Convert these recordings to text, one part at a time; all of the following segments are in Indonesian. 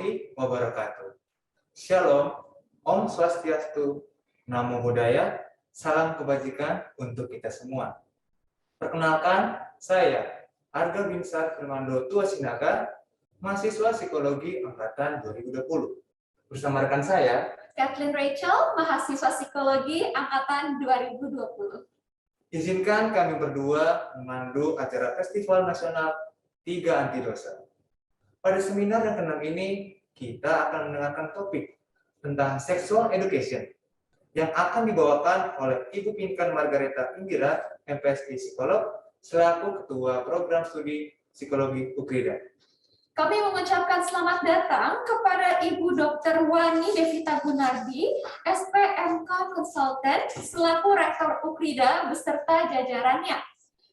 warahmatullahi wabarakatuh. Shalom, Om Swastiastu, Namo Buddhaya, salam kebajikan untuk kita semua. Perkenalkan, saya Arga Binsar Firmando Tua Sinaga, mahasiswa psikologi angkatan 2020. Bersama rekan saya, Kathleen Rachel, mahasiswa psikologi angkatan 2020. Izinkan kami berdua memandu acara Festival Nasional 3 Anti Dosa. Pada seminar yang ke-6 ini, kita akan mendengarkan topik tentang sexual education yang akan dibawakan oleh Ibu Pinkan Margareta Indira, MPSI Psikolog, selaku Ketua Program Studi Psikologi UKRIDA. Kami mengucapkan selamat datang kepada Ibu Dr. Wani Devita Gunardi, SPMK Konsultan, selaku Rektor UKRIDA beserta jajarannya.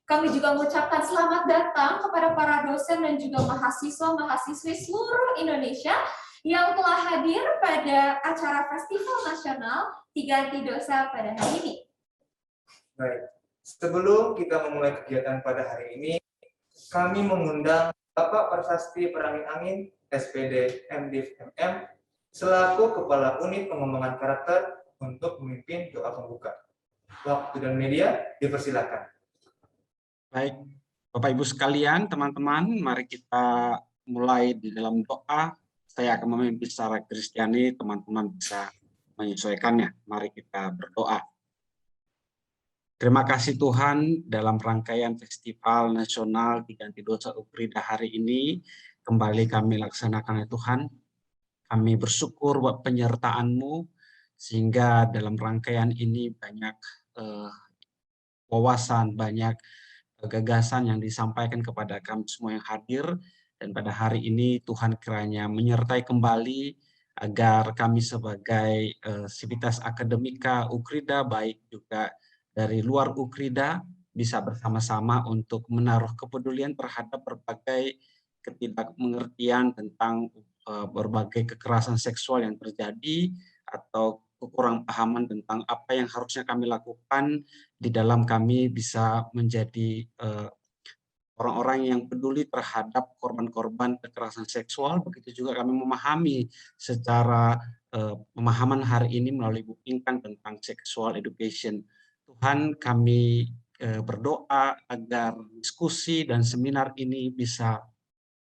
Kami juga mengucapkan selamat datang kepada para dosen dan juga mahasiswa-mahasiswi seluruh Indonesia yang telah hadir pada acara Festival Nasional 3 Anti Dosa pada hari ini. Baik, sebelum kita memulai kegiatan pada hari ini, kami mengundang Bapak Prasasti Perangin-Angin, SPD MDiv MM, selaku Kepala Unit Pengembangan Karakter untuk memimpin doa pembuka. Waktu dan media dipersilakan. Baik, Bapak Ibu sekalian, teman-teman, mari kita mulai di dalam doa. Saya akan memimpin secara Kristiani, teman-teman bisa menyesuaikannya. Mari kita berdoa. Terima kasih Tuhan, dalam rangkaian Festival Nasional 3 Anti Dosa UKRIDA hari ini, kembali kami laksanakan ya Tuhan. Kami bersyukur buat penyertaan-Mu, sehingga dalam rangkaian ini banyak wawasan, banyak gagasan yang disampaikan kepada kami semua yang hadir. Dan pada hari ini Tuhan kiranya menyertai kembali agar kami sebagai sivitas akademika UKRIDA, baik juga dari luar UKRIDA, bisa bersama-sama untuk menaruh kepedulian terhadap berbagai ketidakmengertian tentang berbagai kekerasan seksual yang terjadi atau kekurang pahaman tentang apa yang harusnya kami lakukan di dalam kami bisa menjadi orang-orang yang peduli terhadap korban-korban kekerasan seksual. Begitu juga kami memahami secara pemahaman hari ini melalui Bu Pinkan tentang sexual education. Tuhan, kami berdoa agar diskusi dan seminar ini bisa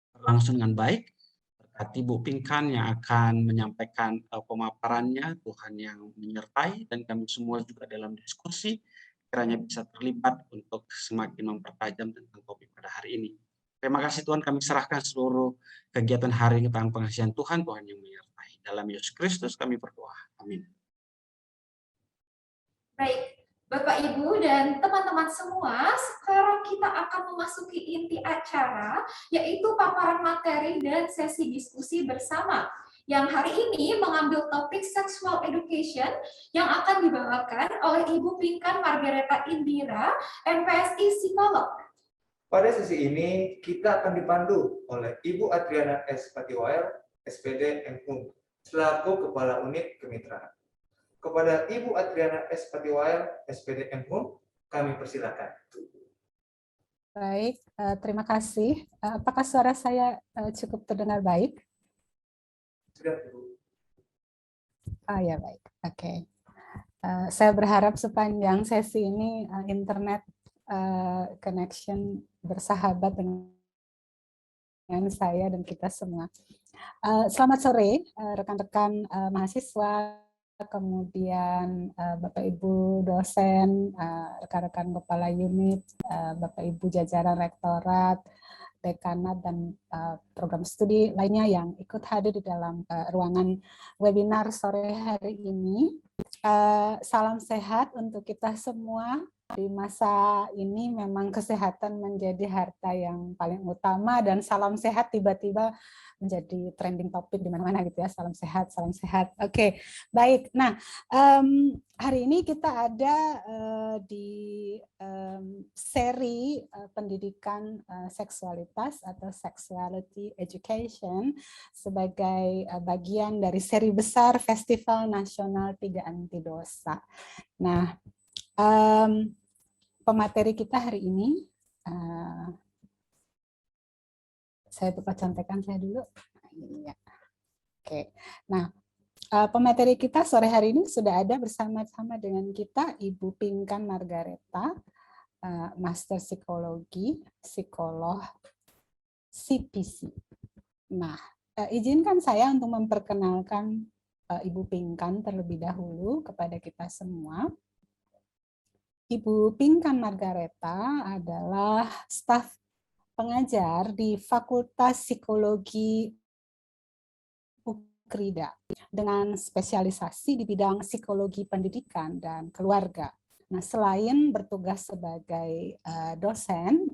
berlangsung dengan baik. Berkati Bu Pinkan yang akan menyampaikan pemaparannya, Tuhan yang menyertai, dan kami semua juga dalam diskusi kiranya bisa terlibat untuk semakin mempertajam tentang topik pada hari ini. Terima kasih Tuhan, kami serahkan seluruh kegiatan hari ini ke tangan pengasihan Tuhan, Tuhan yang menyertai. Dalam Yesus Kristus kami berdoa. Amin. Baik, Bapak, Ibu, dan teman-teman semua, sekarang kita akan memasuki inti acara, yaitu paparan materi dan sesi diskusi bersama, yang hari ini mengambil topik sexual education yang akan dibawakan oleh Ibu Pinkan Margareta Indira, MPSI Psikolog. Pada sesi ini, kita akan dipandu oleh Ibu Adriana S. Patiwael, SPD MU, selaku Kepala Unit Kemitraan. Kepada Ibu Adriana S. Patiwael, SPD MU, kami persilakan. Baik, terima kasih. Apakah suara saya cukup terdengar baik? Sudah, Ibu. Ya, baik. Oke. Saya berharap sepanjang sesi ini internet connection bersahabat dengan saya dan kita semua. Selamat sore, rekan-rekan mahasiswa, kemudian Bapak Ibu dosen, rekan-rekan kepala unit, Bapak Ibu jajaran rektorat, dekanat, dan program studi lainnya yang ikut hadir di dalam ruangan webinar sore hari ini. Salam sehat untuk kita semua. Di masa ini memang kesehatan menjadi harta yang paling utama, dan salam sehat tiba-tiba menjadi trending topik di mana-mana gitu ya. Salam sehat, salam sehat. Oke, baik. Nah, hari ini kita ada di seri pendidikan seksualitas atau sexuality education sebagai bagian dari seri besar Festival Nasional 3 Anti Dosa. Nah, pemateri kita hari ini, saya lupa contekan saya dulu. Ya. Oke. Nah, pemateri kita sore hari ini sudah ada bersama-sama dengan kita Ibu Pinkan Margareta, Master Psikologi, psikolog CPC. Nah, izinkan saya untuk memperkenalkan Ibu Pinkan terlebih dahulu kepada kita semua. Ibu Pinkan Margareta adalah staf pengajar di Fakultas Psikologi UKRIDA dengan spesialisasi di bidang psikologi pendidikan dan keluarga. Nah, selain bertugas sebagai dosen,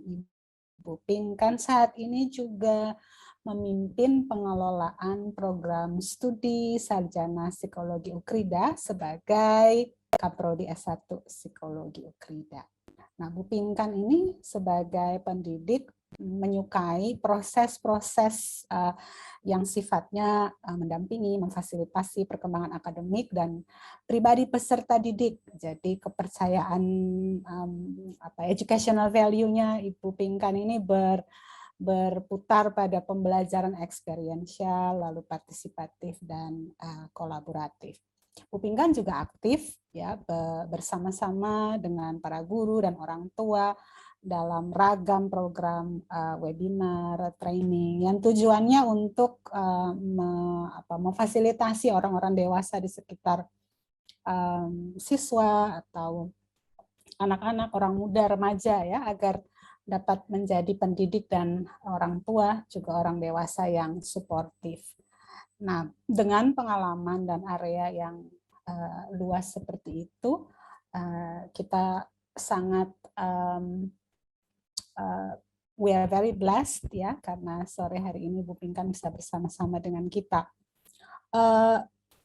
Ibu Pinkan saat ini juga memimpin pengelolaan program studi sarjana psikologi UKRIDA sebagai Kaprodi S1 Psikologi UKRIDA. Nah, Bu Pinkan ini sebagai pendidik menyukai proses-proses yang sifatnya mendampingi, memfasilitasi perkembangan akademik dan pribadi peserta didik. Jadi kepercayaan educational value-nya Ibu Pinkan ini berputar pada pembelajaran eksperiensial, lalu partisipatif dan kolaboratif. Bu Pinkan juga aktif ya bersama-sama dengan para guru dan orang tua dalam ragam program webinar, training yang tujuannya untuk memfasilitasi orang-orang dewasa di sekitar siswa atau anak-anak, orang muda, remaja ya agar dapat menjadi pendidik dan orang tua juga orang dewasa yang suportif. Nah, dengan pengalaman dan area yang luas seperti itu, kita sangat we are very blessed ya karena sore hari ini Bu Pinkan bisa bersama-sama dengan kita.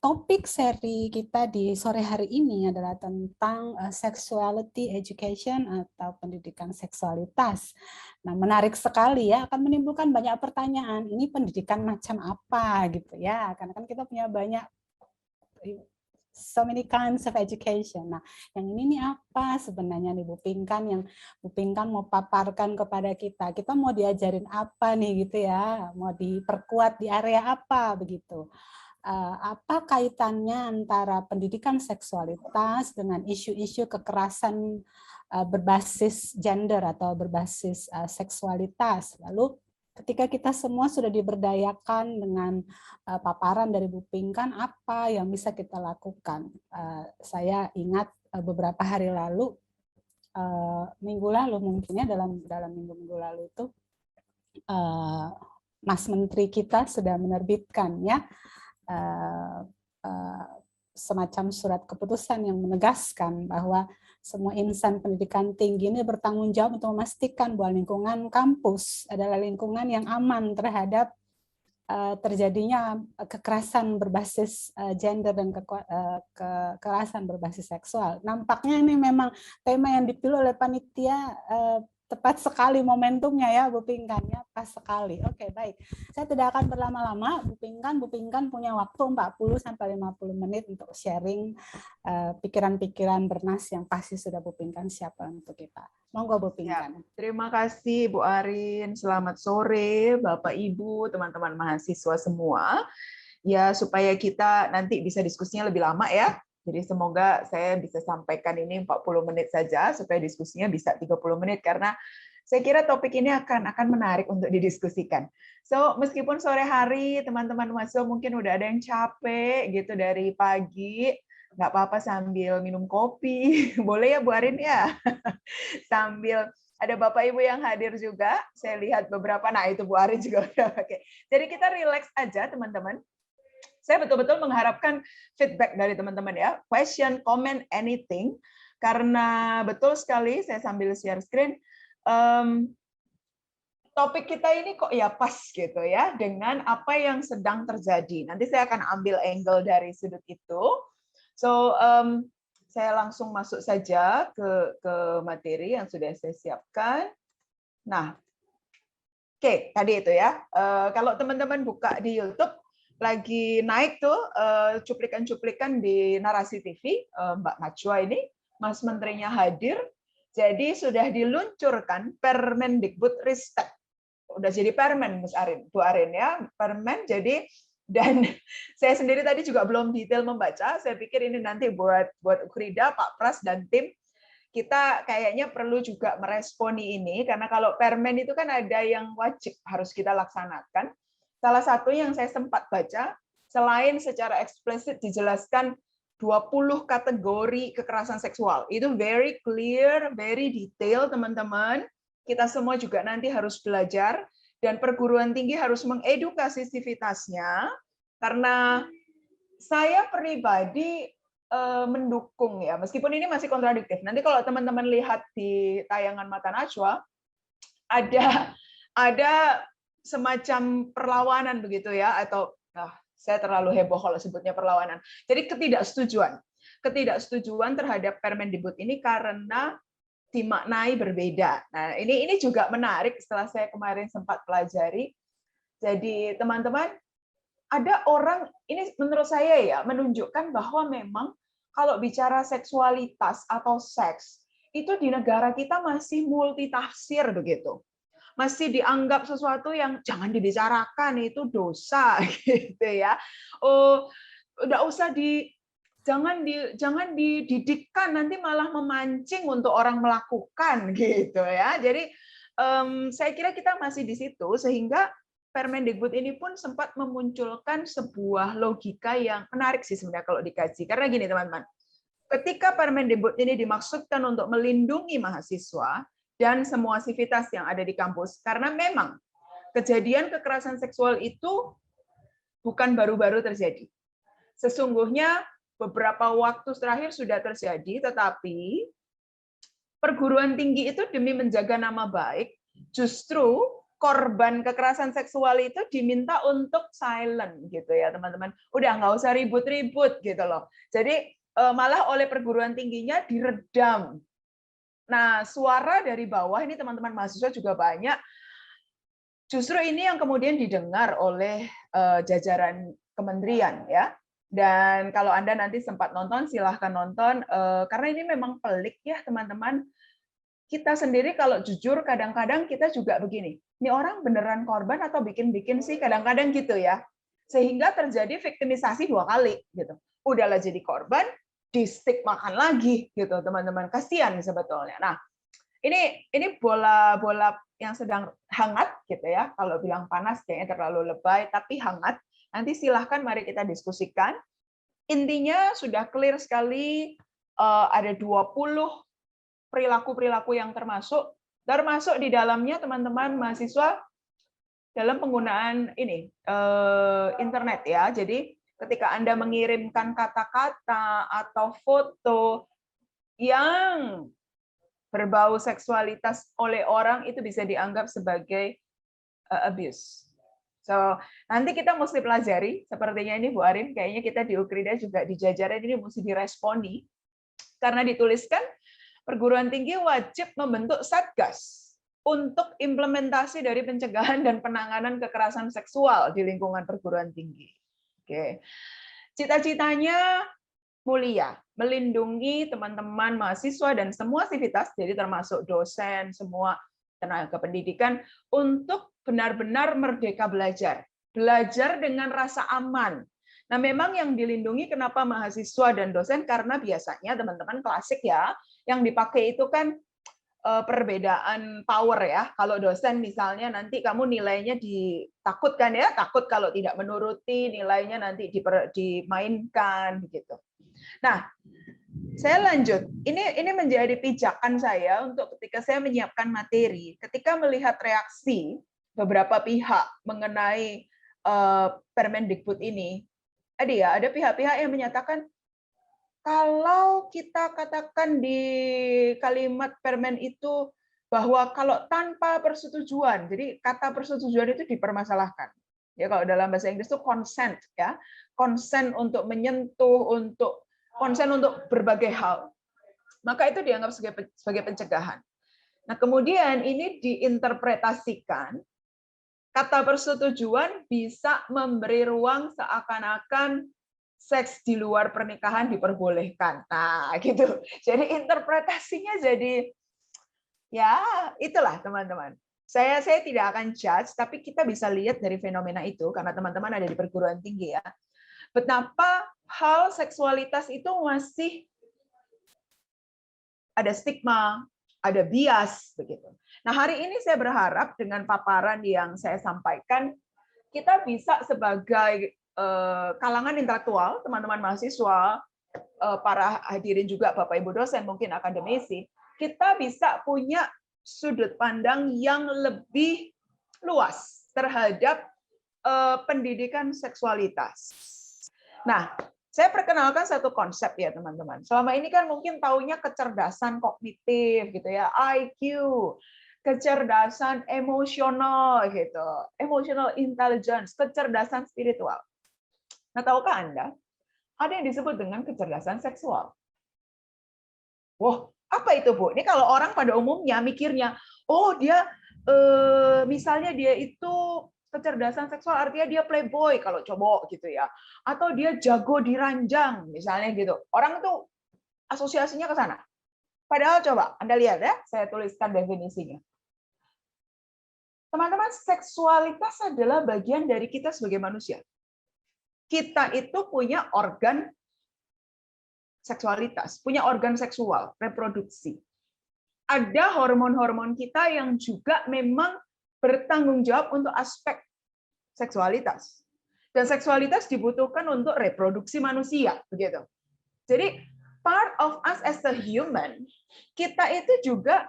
Topik seri kita di sore hari ini adalah tentang sexuality education atau pendidikan seksualitas. Nah, menarik sekali ya, akan menimbulkan banyak pertanyaan. Ini pendidikan macam apa gitu ya? Karena kan kita punya banyak so many kinds of education. Nah, yang ini nih apa sebenarnya nih Bu Pinkan yang Bu Pinkan mau paparkan kepada kita? Kita mau diajarin apa nih gitu ya? Mau diperkuat di area apa begitu? Apa kaitannya antara pendidikan seksualitas dengan isu-isu kekerasan berbasis gender atau berbasis seksualitas. Lalu ketika kita semua sudah diberdayakan dengan paparan dari Bu Pinkan, apa yang bisa kita lakukan? Saya ingat beberapa hari lalu, minggu lalu mungkinnya dalam minggu-minggu lalu itu, Mas Menteri kita sudah menerbitkan ya semacam surat keputusan yang menegaskan bahwa semua insan pendidikan tinggi ini bertanggung jawab untuk memastikan bahwa lingkungan kampus adalah lingkungan yang aman terhadap terjadinya kekerasan berbasis gender dan kekerasan berbasis seksual. Nampaknya ini memang tema yang dipilih oleh panitia tepat sekali momentumnya ya Bu Pinkan ya, pas sekali. Oke, baik. Saya tidak akan berlama-lama, Bu Pinkan punya waktu 40-50 menit untuk sharing pikiran-pikiran bernas yang pasti sudah Bu Pinkan siapkan untuk kita. Monggo Bu Pinkan. Ya, terima kasih Bu Arin. Selamat sore Bapak Ibu, teman-teman mahasiswa semua. Ya, supaya kita nanti bisa diskusinya lebih lama ya. Jadi semoga saya bisa sampaikan ini 40 menit saja supaya diskusinya bisa 30 menit karena saya kira topik ini akan menarik untuk didiskusikan. So, meskipun sore hari teman-teman mahasiswa mungkin udah ada yang capek gitu dari pagi, nggak apa-apa sambil minum kopi. Boleh ya Bu Arin ya? Sambil ada Bapak Ibu yang hadir juga. Saya lihat beberapa, nah itu Bu Arin juga udah pakai. Jadi kita relax aja teman-teman. Saya betul-betul mengharapkan feedback dari teman-teman ya, question, comment, anything, karena betul sekali, saya sambil share screen, topik kita ini kok ya pas gitu ya, dengan apa yang sedang terjadi. Nanti saya akan ambil angle dari sudut itu. So, saya langsung masuk saja ke materi yang sudah saya siapkan. Nah, oke, tadi itu ya, kalau teman-teman buka di YouTube, lagi naik tuh cuplikan-cuplikan di Narasi TV, Mbak Najwa ini, Mas Menterinya hadir, jadi sudah diluncurkan Permendikbud Ristek. Udah jadi permen, Bu Arin ya, permen, jadi Dan saya sendiri tadi juga belum detail membaca. Saya pikir ini nanti buat Ukrida, Pak Pras dan tim, kita kayaknya perlu juga meresponi ini, karena kalau permen itu kan ada yang wajib harus kita laksanakan. Salah satu yang saya sempat baca, selain secara eksplisit dijelaskan 20 kategori kekerasan seksual. Itu very clear, very detail, teman-teman. Kita semua juga nanti harus belajar, dan perguruan tinggi harus mengedukasi sivitasnya, karena saya pribadi mendukung ya, meskipun ini masih kontradiktif. Nanti kalau teman-teman lihat di tayangan Mata Najwa, ada semacam perlawanan begitu ya, atau saya terlalu heboh kalau sebutnya perlawanan. Jadi ketidaksetujuan terhadap Permendikbud ini karena dimaknai berbeda. Nah, ini juga menarik setelah saya kemarin sempat pelajari. Jadi teman-teman, ada orang, ini menurut saya ya, menunjukkan bahwa memang kalau bicara seksualitas atau seks, itu di negara kita masih multitafsir begitu. Masih dianggap sesuatu yang jangan dibicarakan, itu dosa gitu ya. Oh, udah usah jangan dididikkan, nanti malah memancing untuk orang melakukan gitu ya. Jadi saya kira kita masih di situ, sehingga Permendikbud ini pun sempat memunculkan sebuah logika yang menarik sih sebenarnya kalau dikaji. Karena gini teman-teman, ketika Permendikbud ini dimaksudkan untuk melindungi mahasiswa dan semua sivitas yang ada di kampus, karena memang kejadian kekerasan seksual itu bukan baru-baru terjadi. Sesungguhnya beberapa waktu terakhir sudah terjadi, tetapi perguruan tinggi itu demi menjaga nama baik, justru korban kekerasan seksual itu diminta untuk silent gitu ya teman-teman. Udah nggak usah ribut-ribut gitu loh. Jadi malah oleh perguruan tingginya diredam. Nah, suara dari bawah ini teman-teman mahasiswa juga banyak. Justru ini yang kemudian didengar oleh jajaran kementerian ya. Dan kalau Anda nanti sempat nonton, silahkan nonton. Karena ini memang pelik ya, teman-teman. Kita sendiri kalau jujur, kadang-kadang kita juga begini. Ini orang beneran korban atau bikin-bikin sih? Kadang-kadang gitu ya. Sehingga terjadi viktimisasi 2 kali. Gitu. Udahlah jadi korban, di-stigmakan lagi. gitu teman-teman. Kasihan sebetulnya. Nah, ini bola-bola yang sedang hangat. gitu ya. Kalau bilang panas, kayaknya terlalu lebay, tapi hangat. Nanti silahkan mari kita diskusikan. Intinya sudah clear sekali, ada 20 perilaku-perilaku yang termasuk di dalamnya teman-teman mahasiswa dalam penggunaan ini internet ya. Jadi ketika Anda mengirimkan kata-kata atau foto yang berbau seksualitas oleh orang, itu bisa dianggap sebagai abuse. So, nanti kita mesti pelajari, sepertinya ini Bu Arin, kayaknya kita di Ukrida juga di jajaran ini mesti diresponi, karena dituliskan perguruan tinggi wajib membentuk satgas untuk implementasi dari pencegahan dan penanganan kekerasan seksual di lingkungan perguruan tinggi. Oke. Cita-citanya mulia, melindungi teman-teman mahasiswa dan semua sivitas, jadi termasuk dosen, semua tenaga pendidikan, untuk benar-benar merdeka belajar dengan rasa aman. Nah, memang yang dilindungi kenapa mahasiswa dan dosen, karena biasanya teman-teman klasik ya, yang dipakai itu kan perbedaan power ya. Kalau dosen misalnya nanti kamu nilainya ditakutkan ya, takut kalau tidak menuruti nilainya nanti dimainkan gitu. Nah, saya lanjut. Ini menjadi pijakan saya untuk ketika saya menyiapkan materi, ketika melihat reaksi beberapa pihak mengenai Permendikbud ini. Ada pihak-pihak yang menyatakan kalau kita katakan di kalimat Permen itu bahwa kalau tanpa persetujuan, jadi kata persetujuan itu dipermasalahkan. Ya, kalau dalam bahasa Inggris itu consent ya, consent untuk menyentuh, konsen untuk berbagai hal, maka itu dianggap sebagai pencegahan. Nah, kemudian ini diinterpretasikan, kata persetujuan bisa memberi ruang seakan-akan seks di luar pernikahan diperbolehkan. Nah, gitu. Jadi interpretasinya jadi, ya itulah teman-teman. Saya tidak akan judge, tapi kita bisa lihat dari fenomena itu karena teman-teman ada di perguruan tinggi ya. Betapa hal seksualitas itu masih ada stigma, ada bias begitu. Nah, hari ini saya berharap dengan paparan yang saya sampaikan kita bisa sebagai kalangan intelektual, teman-teman mahasiswa, para hadirin juga Bapak Ibu dosen, mungkin akademisi, kita bisa punya sudut pandang yang lebih luas terhadap pendidikan seksualitas. Nah, saya perkenalkan satu konsep ya teman-teman. Selama ini kan mungkin taunya kecerdasan kognitif gitu ya, IQ, kecerdasan emosional gitu, emotional intelligence, kecerdasan spiritual. Nah, tahukah Anda, ada yang disebut dengan kecerdasan seksual. Wah, apa itu Bu? Ini kalau orang pada umumnya mikirnya, oh dia misalnya dia itu kecerdasan seksual artinya dia playboy kalau cowok gitu ya, atau dia jago di ranjang misalnya gitu. Orang tuh asosiasinya ke sana. Padahal coba Anda lihat ya, saya tuliskan definisinya. Teman-teman, seksualitas adalah bagian dari kita sebagai manusia. Kita itu punya organ seksualitas, punya organ seksual, reproduksi. Ada hormon-hormon kita yang juga memang bertanggung jawab untuk aspek seksualitas. Dan seksualitas dibutuhkan untuk reproduksi manusia, begitu. Jadi part of us as a human, kita itu juga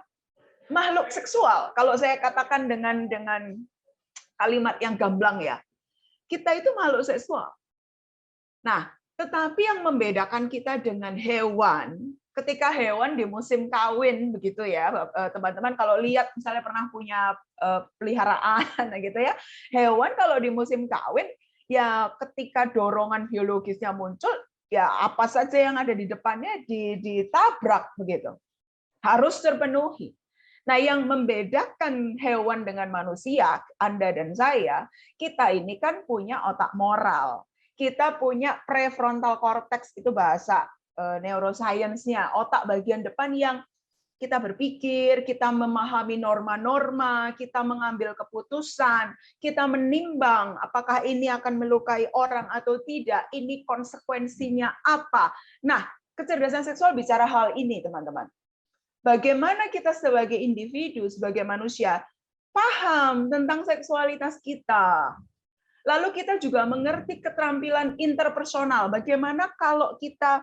makhluk seksual. Kalau saya katakan dengan kalimat yang gamblang ya, kita itu makhluk seksual. Nah, tetapi yang membedakan kita dengan hewan, ketika hewan di musim kawin begitu ya, teman-teman kalau lihat misalnya pernah punya peliharaan gitu ya, hewan kalau di musim kawin ya ketika dorongan biologisnya muncul, ya apa saja yang ada di depannya ditabrak begitu. Harus terpenuhi. Nah, yang membedakan hewan dengan manusia, Anda dan saya, kita ini kan punya otak moral. Kita punya prefrontal cortex, itu bahasa neuroscience-nya, otak bagian depan yang kita berpikir, kita memahami norma-norma, kita mengambil keputusan, kita menimbang apakah ini akan melukai orang atau tidak, ini konsekuensinya apa. Nah, kecerdasan seksual bicara hal ini, teman-teman. Bagaimana kita sebagai individu, sebagai manusia, paham tentang seksualitas kita. Lalu kita juga mengerti keterampilan interpersonal. Bagaimana kalau kita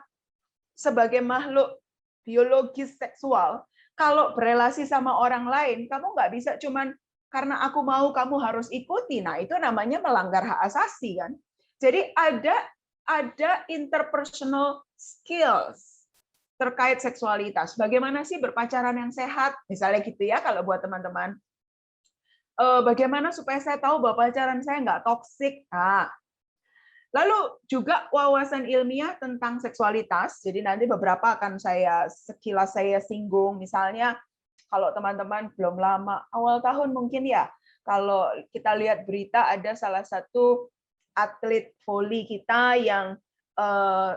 sebagai makhluk biologis seksual, kalau berelasi sama orang lain, kamu nggak bisa cuman karena aku mau kamu harus ikuti. Nah, itu namanya melanggar hak asasi kan. Jadi ada interpersonal skills terkait seksualitas. Bagaimana sih berpacaran yang sehat? Misalnya gitu ya, kalau buat teman-teman. Bagaimana supaya saya tahu bahwa pacaran saya nggak toksik? Nah, lalu juga wawasan ilmiah tentang seksualitas. Jadi nanti beberapa akan sekilas saya singgung. Misalnya kalau teman-teman belum lama, awal tahun mungkin ya, kalau kita lihat berita ada salah satu atlet voli kita yang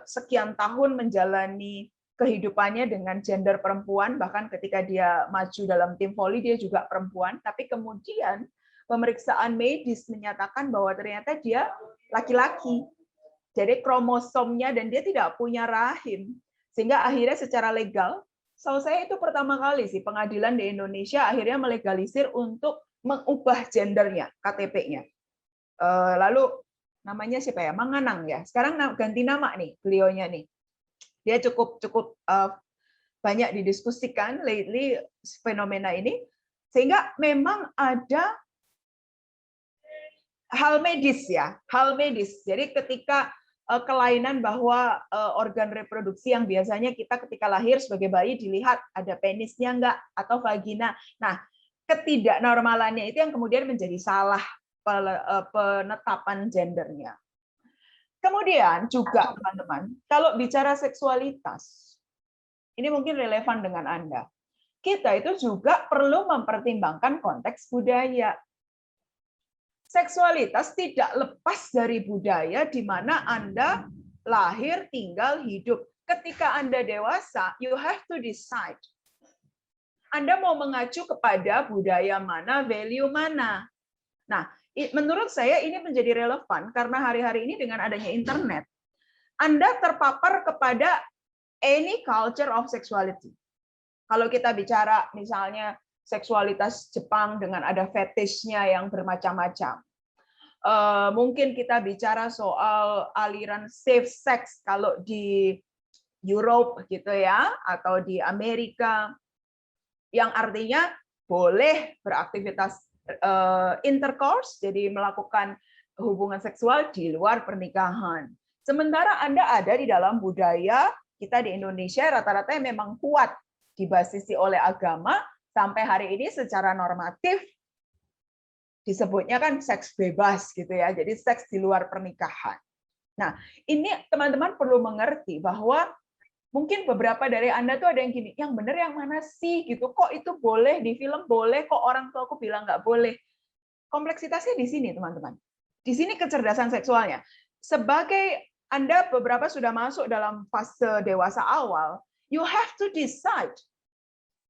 sekian tahun menjalani kehidupannya dengan gender perempuan, bahkan ketika dia maju dalam tim voli dia juga perempuan, tapi kemudian pemeriksaan medis menyatakan bahwa ternyata dia laki-laki. Jadi kromosomnya dan dia tidak punya rahim. Sehingga akhirnya secara legal, setahu saya itu pertama kali sih pengadilan di Indonesia akhirnya melegalisir untuk mengubah gendernya, KTP-nya. Lalu namanya siapa ya? Manganang ya. Sekarang ganti nama nih beliaunya nih. Dia cukup banyak didiskusikan lately fenomena ini, sehingga memang ada hal medis ya, hal medis. Jadi ketika kelainan bahwa organ reproduksi yang biasanya kita ketika lahir sebagai bayi dilihat ada penisnya enggak atau vagina. Nah, ketidaknormalannya itu yang kemudian menjadi salah penetapan gendernya. Kemudian juga teman-teman, kalau bicara seksualitas, ini mungkin relevan dengan Anda. Kita itu juga perlu mempertimbangkan konteks budaya. Seksualitas tidak lepas dari budaya di mana Anda lahir, tinggal, hidup. Ketika Anda dewasa, you have to decide. Anda mau mengacu kepada budaya mana, value mana. Nah, menurut saya ini menjadi relevan karena hari-hari ini dengan adanya internet, Anda terpapar kepada any culture of sexuality. Kalau kita bicara misalnya seksualitas Jepang dengan ada fetishnya yang bermacam-macam. Mungkin kita bicara soal aliran safe sex kalau di Europe gitu ya, atau di Amerika, yang artinya boleh beraktivitas intercourse, jadi melakukan hubungan seksual di luar pernikahan. Sementara Anda ada di dalam budaya kita di Indonesia rata-rata yang memang kuat dibasisi oleh agama, sampai hari ini secara normatif disebutnya kan seks bebas gitu ya, jadi seks di luar pernikahan. Nah, ini teman-teman perlu mengerti bahwa mungkin beberapa dari Anda tuh ada yang gini, yang benar yang mana sih gitu, kok itu boleh di film boleh, kok orang tua aku bilang nggak boleh. Kompleksitasnya di sini teman-teman. Di sini kecerdasan seksualnya. Sebagai Anda beberapa sudah masuk dalam fase dewasa awal, you have to decide.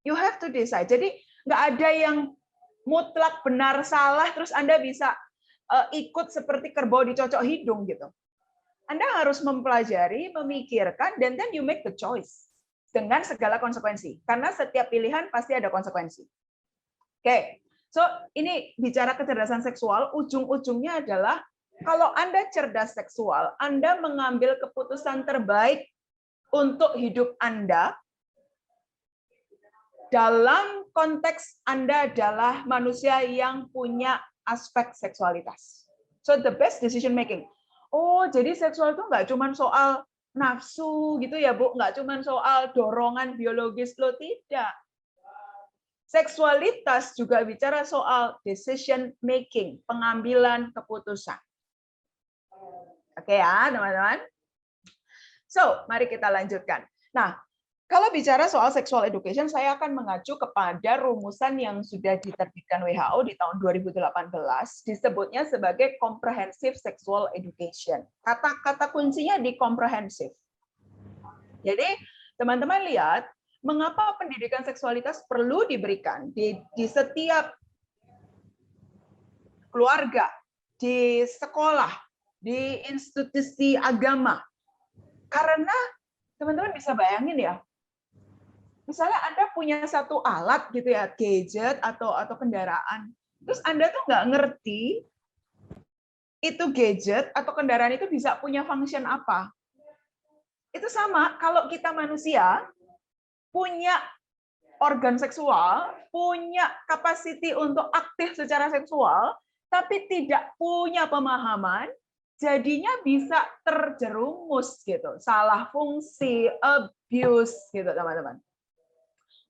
You have to decide. Jadi nggak ada yang mutlak benar salah, terus Anda bisa ikut seperti kerbau dicocok hidung gitu. Anda harus mempelajari, memikirkan, dan then you make the choice dengan segala konsekuensi. Karena setiap pilihan pasti ada konsekuensi. Oke, so ini bicara kecerdasan seksual, ujung-ujungnya adalah kalau Anda cerdas seksual, Anda mengambil keputusan terbaik untuk hidup Anda dalam konteks Anda adalah manusia yang punya aspek seksualitas. So the best decision making. Oh, jadi seksual itu nggak cuma soal nafsu gitu ya, Bu, nggak cuma soal dorongan biologis lo, tidak. Seksualitas juga bicara soal decision making, pengambilan keputusan. Oke ya, teman-teman. So, mari kita lanjutkan. Nah, kalau bicara soal sexual education, saya akan mengacu kepada rumusan yang sudah diterbitkan WHO di tahun 2018, disebutnya sebagai comprehensive sexual education. Kata-kata kuncinya di comprehensive. Jadi, teman-teman lihat, mengapa pendidikan seksualitas perlu diberikan di setiap keluarga, di sekolah, di institusi agama. Karena, teman-teman bisa bayangin ya, misalnya Anda punya satu alat gitu ya, gadget atau kendaraan, terus Anda tuh nggak ngerti itu gadget atau kendaraan itu bisa punya function apa. Itu sama kalau kita manusia punya organ seksual, punya capacity untuk aktif secara seksual, tapi tidak punya pemahaman, jadinya bisa terjerumus gitu, salah fungsi, abuse gitu teman-teman.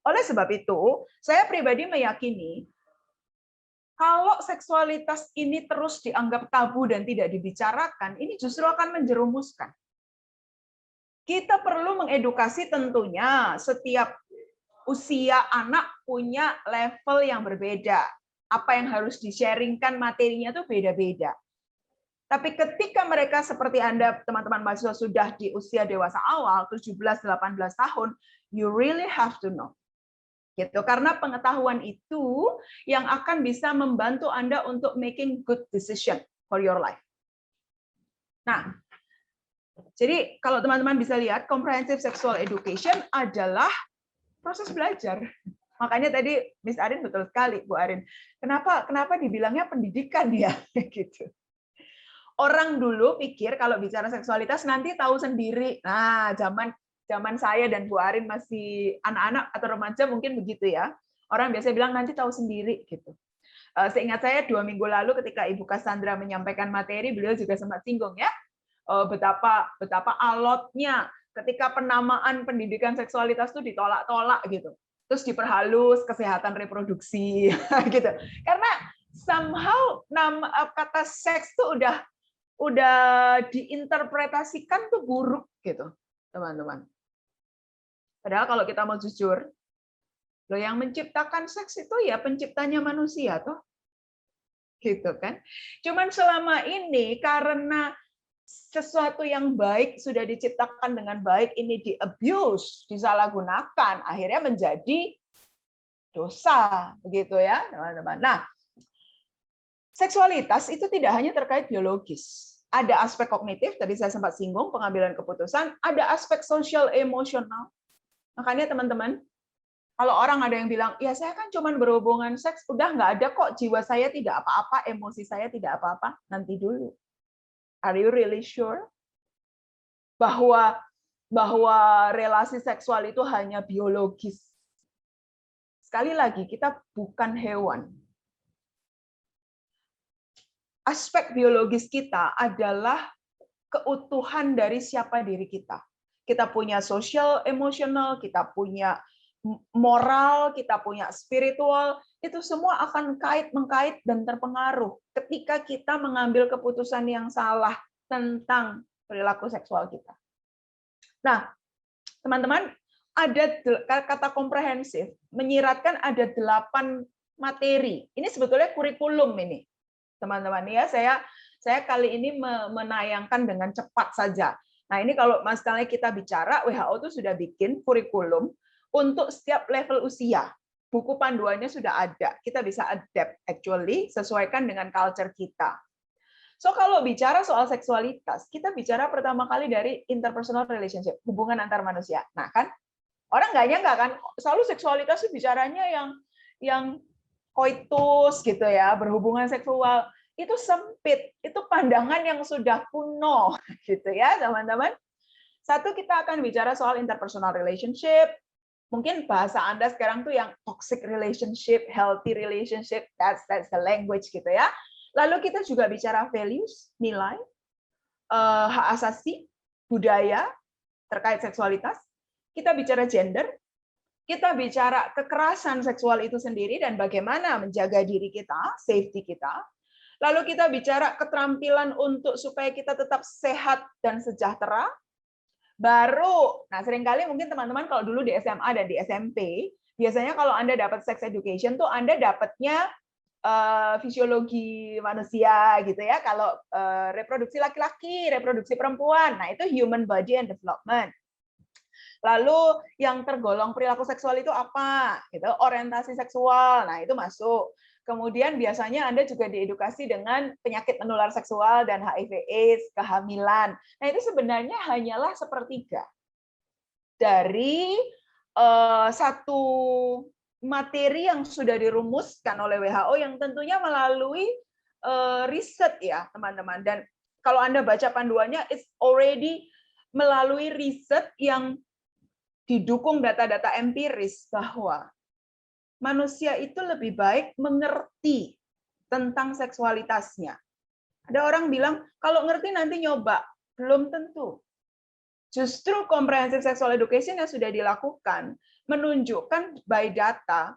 Oleh sebab itu, saya pribadi meyakini kalau seksualitas ini terus dianggap tabu dan tidak dibicarakan, ini justru akan menjerumuskan. Kita perlu mengedukasi tentunya setiap usia anak punya level yang berbeda. Apa yang harus di-sharingkan materinya itu beda-beda. Tapi ketika mereka seperti Anda, teman-teman mahasiswa sudah di usia dewasa awal, 17-18 tahun, you really have to know. Gitu. Karena pengetahuan itu yang akan bisa membantu Anda untuk making good decision for your life. Nah, jadi kalau teman-teman bisa lihat, comprehensive sexual education adalah proses belajar. Makanya tadi Miss Arin betul sekali, Bu Arin. Kenapa dibilangnya pendidikan ya? Gitu. Orang dulu pikir kalau bicara seksualitas nanti tahu sendiri. Nah, zaman saya dan Bu Arin masih anak-anak atau remaja mungkin begitu ya. Orang biasa bilang nanti tahu sendiri gitu. Seingat saya 2 minggu lalu ketika Ibu Cassandra menyampaikan materi, beliau juga sempat singgung ya betapa alotnya ketika penamaan pendidikan seksualitas itu ditolak-tolak gitu. Terus diperhalus kesehatan reproduksi gitu. Karena somehow kata seks itu udah diinterpretasikan tuh buruk gitu, teman-teman. Padahal kalau kita mau jujur, loh yang menciptakan seks itu ya penciptanya manusia toh. Gitu kan. Cuman selama ini karena sesuatu yang baik sudah diciptakan dengan baik ini di-abuse, disalahgunakan, akhirnya menjadi dosa, begitu ya, teman-teman. Nah, seksualitas itu tidak hanya terkait biologis. Ada aspek kognitif, tadi saya sempat singgung, pengambilan keputusan, ada aspek sosial emosional. Makanya teman-teman, kalau orang ada yang bilang, ya saya kan cuma berhubungan seks, udah nggak ada kok, jiwa saya tidak apa-apa, emosi saya tidak apa-apa. Nanti dulu. Are you really sure? Bahwa relasi seksual itu hanya biologis. Sekali lagi, kita bukan hewan. Aspek biologis kita adalah keutuhan dari siapa diri kita. Kita punya social, emosional, kita punya moral, kita punya spiritual, itu semua akan mengkait dan terpengaruh ketika kita mengambil keputusan yang salah tentang perilaku seksual kita. Nah, teman-teman, ada kata komprehensif menyiratkan ada 8 materi. Ini sebetulnya kurikulum ini. Teman-teman ya, saya kali ini menayangkan dengan cepat saja. Nah, ini kalau Mas kali kita bicara, WHO itu sudah bikin kurikulum untuk setiap level usia. Buku panduannya sudah ada. Kita bisa adapt actually sesuaikan dengan culture kita. So kalau bicara soal seksualitas, kita bicara pertama kali dari interpersonal relationship, hubungan antar manusia. Nah, kan orang nggak nyangka kan, selalu seksualitas itu bicaranya yang koitus gitu ya, berhubungan seksual, itu sempit, itu pandangan yang sudah kuno gitu ya teman-teman. Satu, kita akan bicara soal interpersonal relationship, mungkin bahasa Anda sekarang tuh yang toxic relationship, healthy relationship, that's the language gitu ya. Lalu kita juga bicara values, nilai, hak asasi, budaya terkait seksualitas, kita bicara gender, kita bicara kekerasan seksual itu sendiri dan bagaimana menjaga diri kita, safety kita. Lalu kita bicara keterampilan untuk supaya kita tetap sehat dan sejahtera. Baru, nah seringkali mungkin teman-teman kalau dulu di SMA dan di SMP, biasanya kalau Anda dapat sex education tuh Anda dapatnya fisiologi manusia gitu ya. Kalau reproduksi laki-laki, reproduksi perempuan, nah itu human body and development. Lalu yang tergolong perilaku seksual itu apa? Gitu, orientasi seksual. Nah, itu masuk. Kemudian biasanya Anda juga diedukasi dengan penyakit menular seksual dan HIV/AIDS, kehamilan. Nah, itu sebenarnya hanyalah sepertiga dari satu materi yang sudah dirumuskan oleh WHO yang tentunya melalui riset ya, teman-teman. Dan kalau Anda baca panduannya, it's already melalui riset yang didukung data-data empiris bahwa manusia itu lebih baik mengerti tentang seksualitasnya. Ada orang bilang, kalau ngerti nanti nyoba. Belum tentu. Justru comprehensive sexual education yang sudah dilakukan menunjukkan by data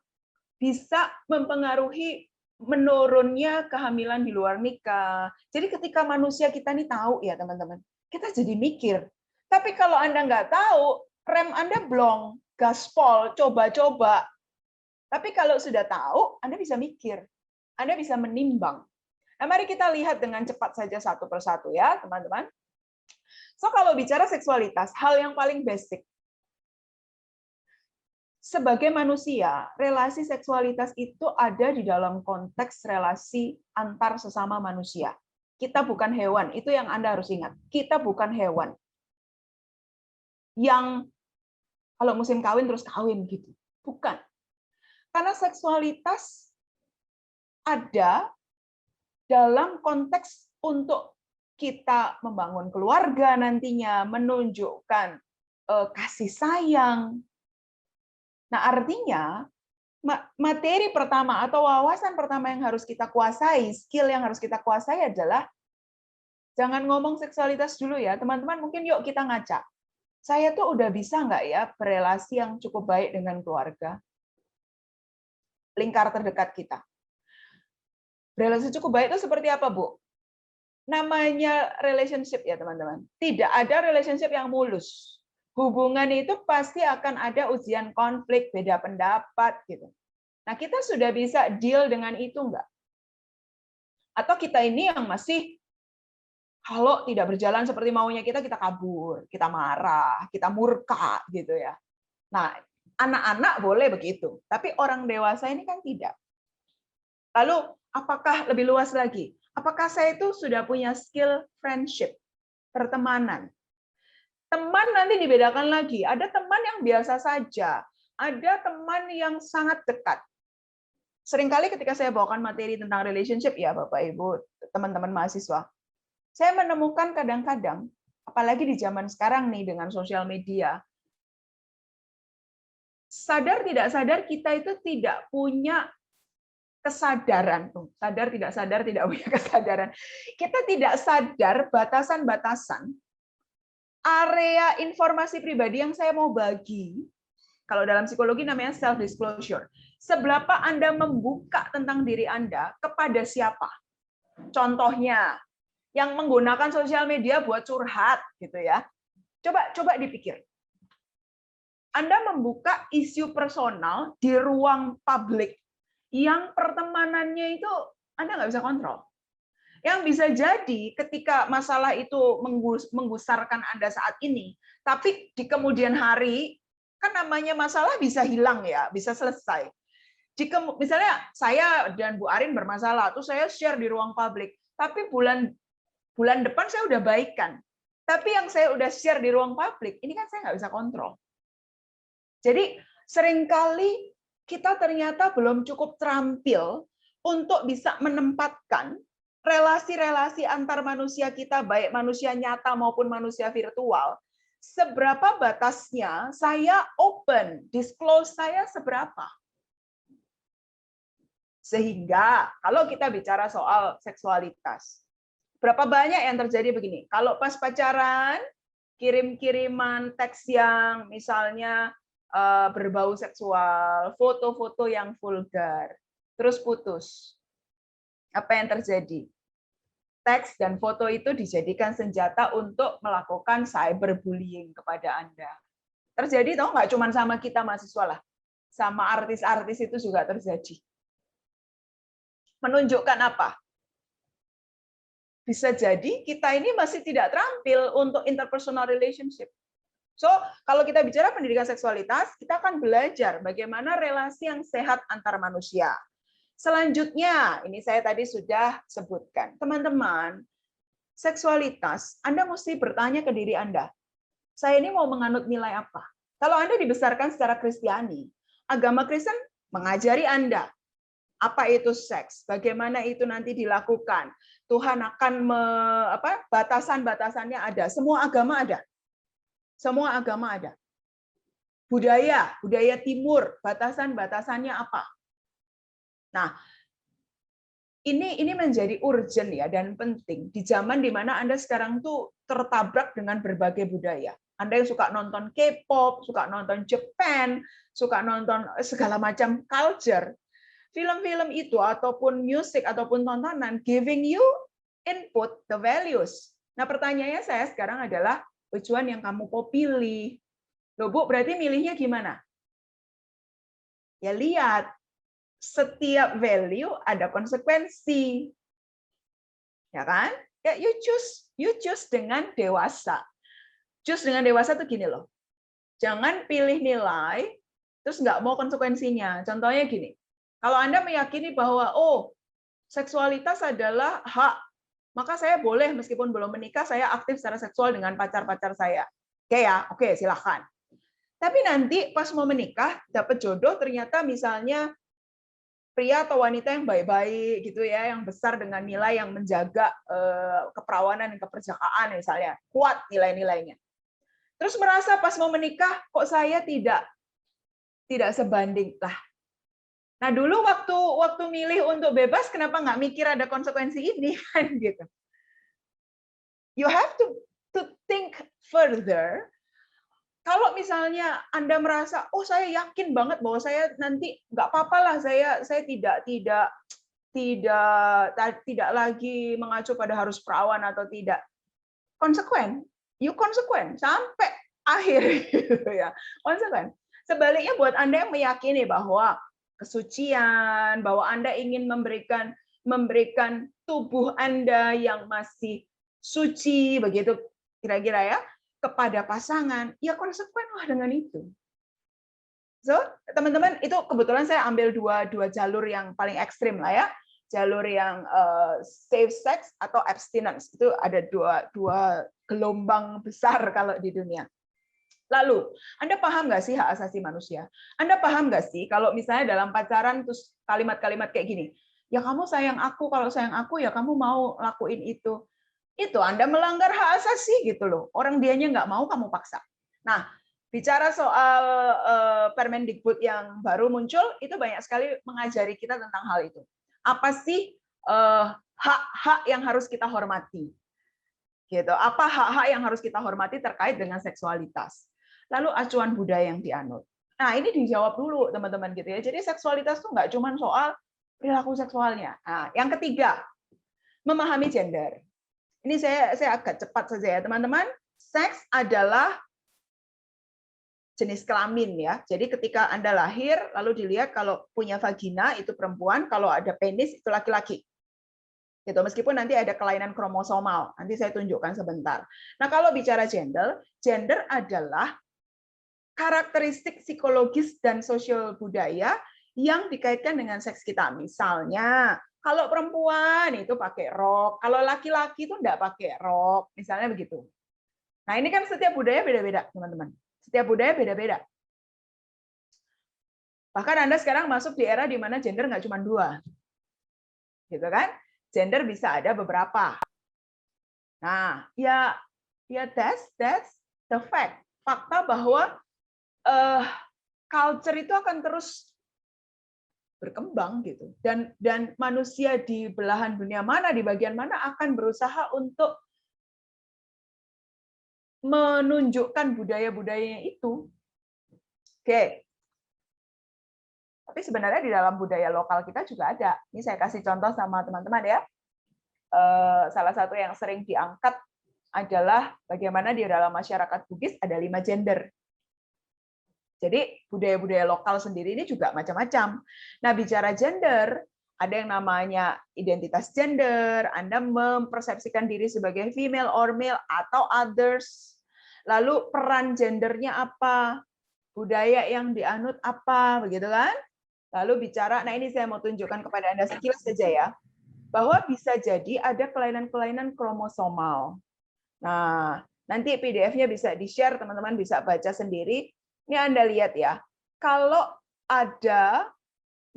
bisa mempengaruhi menurunnya kehamilan di luar nikah. Jadi ketika manusia kita nih tahu ya teman-teman, kita jadi mikir. Tapi kalau Anda nggak tahu, rem Anda blong, gaspol, coba-coba. Tapi kalau sudah tahu, Anda bisa mikir, Anda bisa menimbang. Nah, mari kita lihat dengan cepat saja satu persatu ya, teman-teman. So, kalau bicara seksualitas, hal yang paling basic. Sebagai manusia, relasi seksualitas itu ada di dalam konteks relasi antar sesama manusia. Kita bukan hewan, itu yang Anda harus ingat. Kita bukan hewan yang kalau musim kawin terus kawin gitu. Bukan. Karena seksualitas ada dalam konteks untuk kita membangun keluarga nantinya, menunjukkan kasih sayang. Nah, artinya materi pertama atau wawasan pertama yang harus kita kuasai, skill yang harus kita kuasai adalah jangan ngomong seksualitas dulu ya, teman-teman. Mungkin yuk kita ngaca. Saya tuh udah bisa nggak ya berelasi yang cukup baik dengan keluarga? Lingkar terdekat kita. Relasi cukup baik itu seperti apa, Bu? Namanya relationship ya, teman-teman. Tidak ada relationship yang mulus. Hubungan itu pasti akan ada ujian konflik, beda pendapat gitu. Nah, kita sudah bisa deal dengan itu nggak? Atau kita ini yang masih kalau tidak berjalan seperti maunya kita kabur, kita marah, kita murka gitu ya. Nah, Anak-anak boleh begitu, tapi orang dewasa ini kan tidak. Lalu apakah lebih luas lagi? Apakah saya itu sudah punya skill friendship, pertemanan? Teman nanti dibedakan lagi. Ada teman yang biasa saja, ada teman yang sangat dekat. Seringkali ketika saya bawakan materi tentang relationship, ya Bapak Ibu, teman-teman mahasiswa, saya menemukan kadang-kadang, apalagi di zaman sekarang nih dengan sosial media, sadar tidak sadar kita itu tidak punya kesadaran. Sadar tidak punya kesadaran. Kita tidak sadar batasan-batasan area informasi pribadi yang saya mau bagi. Kalau dalam psikologi namanya self disclosure. Seberapa Anda membuka tentang diri Anda kepada siapa? Contohnya, yang menggunakan sosial media buat curhat gitu ya. Coba dipikir. Anda membuka isu personal di ruang publik yang pertemanannya itu Anda nggak bisa kontrol. Yang bisa jadi ketika masalah itu menggusarkan Anda saat ini, tapi di kemudian hari, kan namanya masalah bisa hilang ya, bisa selesai. Misalnya saya dan Bu Arin bermasalah, terus saya share di ruang publik, tapi bulan depan saya udah baikan. Tapi yang saya udah share di ruang publik, ini kan saya nggak bisa kontrol. Jadi seringkali kita ternyata belum cukup terampil untuk bisa menempatkan relasi-relasi antar manusia kita, baik manusia nyata maupun manusia virtual, seberapa batasnya saya open, disclose saya seberapa. Sehingga kalau kita bicara soal seksualitas, berapa banyak yang terjadi begini, kalau pas pacaran, kirim-kiriman teks yang misalnya berbau seksual, foto-foto yang vulgar, terus putus. Apa yang terjadi? Teks dan foto itu dijadikan senjata untuk melakukan cyberbullying kepada Anda. Terjadi toh nggak cuma sama kita mahasiswa lah, sama artis-artis itu juga terjadi. Menunjukkan apa? Bisa jadi kita ini masih tidak terampil untuk interpersonal relationship. So, kalau kita bicara pendidikan seksualitas, kita akan belajar bagaimana relasi yang sehat antar manusia. Selanjutnya, ini saya tadi sudah sebutkan. Teman-teman, seksualitas, Anda mesti bertanya ke diri Anda, saya ini mau menganut nilai apa? Kalau Anda dibesarkan secara Kristiani, agama Kristen mengajari Anda, apa itu seks, bagaimana itu nanti dilakukan. Tuhan akan batasan-batasannya ada, semua agama ada. Semua agama ada. Budaya timur, batasan-batasannya apa? Nah, ini menjadi urgent ya dan penting di zaman di mana Anda sekarang tuh tertabrak dengan berbagai budaya. Anda yang suka nonton K-pop, suka nonton Japan, suka nonton segala macam culture. Film-film itu ataupun musik ataupun tontonan giving you input the values. Nah, pertanyaannya saya sekarang adalah which one yang kamu mau pilih? Loh, Bu, berarti milihnya gimana? Ya lihat, setiap value ada konsekuensi. Ya kan? Ya you choose dengan dewasa. Choose dengan dewasa tuh gini loh. Jangan pilih nilai terus nggak mau konsekuensinya. Contohnya gini. Kalau Anda meyakini bahwa seksualitas adalah hak, maka saya boleh meskipun belum menikah saya aktif secara seksual dengan pacar-pacar saya. Oke ya, oke silahkan. Tapi nanti pas mau menikah dapat jodoh ternyata misalnya pria atau wanita yang baik-baik gitu ya, yang besar dengan nilai yang menjaga keperawanan dan keperjakaan misalnya, kuat nilai-nilainya. Terus merasa pas mau menikah kok saya tidak sebanding lah. Nah dulu waktu milih untuk bebas kenapa nggak mikir ada konsekuensi ini kan gitu. You have to think further. Kalau misalnya Anda merasa, saya yakin banget bahwa saya nanti nggak apa-apa lah, saya tidak lagi mengacu pada harus perawan atau tidak. Konsekuen, sampai akhir gitu ya. Konsekuen. Sebaliknya buat Anda yang meyakini bahwa kesucian, bahwa Anda ingin memberikan tubuh Anda yang masih suci begitu kira-kira ya, kepada pasangan, ya konsekuen lah dengan itu. So, teman-teman, itu kebetulan saya ambil dua jalur yang paling ekstrim lah ya. Jalur yang safe sex atau abstinence. Itu ada dua gelombang besar kalau di dunia. Lalu, Anda paham nggak sih hak asasi manusia? Anda paham nggak sih kalau misalnya dalam pacaran terus kalimat-kalimat kayak gini, ya kamu sayang aku, kalau sayang aku ya kamu mau lakuin itu. Itu Anda melanggar hak asasi gitu loh. Orang dianya nggak mau, kamu paksa. Nah, bicara soal Permendikbud yang baru muncul, itu banyak sekali mengajari kita tentang hal itu. Apa sih hak-hak yang harus kita hormati? Gitu. Apa hak-hak yang harus kita hormati terkait dengan seksualitas? Lalu acuan budaya yang dianut. Nah, ini dijawab dulu teman-teman gitu ya. Jadi seksualitas itu nggak cuma soal perilaku seksualnya. Nah, yang ketiga, memahami gender. Ini saya agak cepat saja ya teman-teman. Seks adalah jenis kelamin ya. Jadi ketika Anda lahir lalu dilihat kalau punya vagina itu perempuan, kalau ada penis itu laki-laki. Gitu, meskipun nanti ada kelainan kromosomal. Nanti saya tunjukkan sebentar. Nah, kalau bicara gender, gender adalah karakteristik psikologis dan sosial budaya yang dikaitkan dengan seks kita. Misalnya, kalau perempuan itu pakai rok, kalau laki-laki itu enggak pakai rok, misalnya begitu. Nah, ini kan setiap budaya beda-beda, teman-teman. Setiap budaya beda-beda. Bahkan Anda sekarang masuk di era di mana gender nggak cuma 2. Gitu kan? Gender bisa ada beberapa. Nah, ya that's the fact. Fakta bahwa culture itu akan terus berkembang gitu. Dan manusia di belahan dunia mana, di bagian mana akan berusaha untuk menunjukkan budaya-budayanya itu. Oke. Tapi sebenarnya di dalam budaya lokal kita juga ada. Ini saya kasih contoh sama teman-teman ya. Salah satu yang sering diangkat adalah bagaimana di dalam masyarakat Bugis ada 5 gender. Jadi budaya-budaya lokal sendiri ini juga macam-macam. Nah, bicara gender, ada yang namanya identitas gender, Anda mempersepsikan diri sebagai female or male atau others. Lalu peran gendernya apa? Budaya yang dianut apa, begitu kan? Lalu bicara, nah ini saya mau tunjukkan kepada Anda sekilas saja ya, bahwa bisa jadi ada kelainan-kelainan kromosomal. Nah, nanti PDF-nya bisa di-share, teman-teman bisa baca sendiri. Ini Anda lihat ya, kalau ada,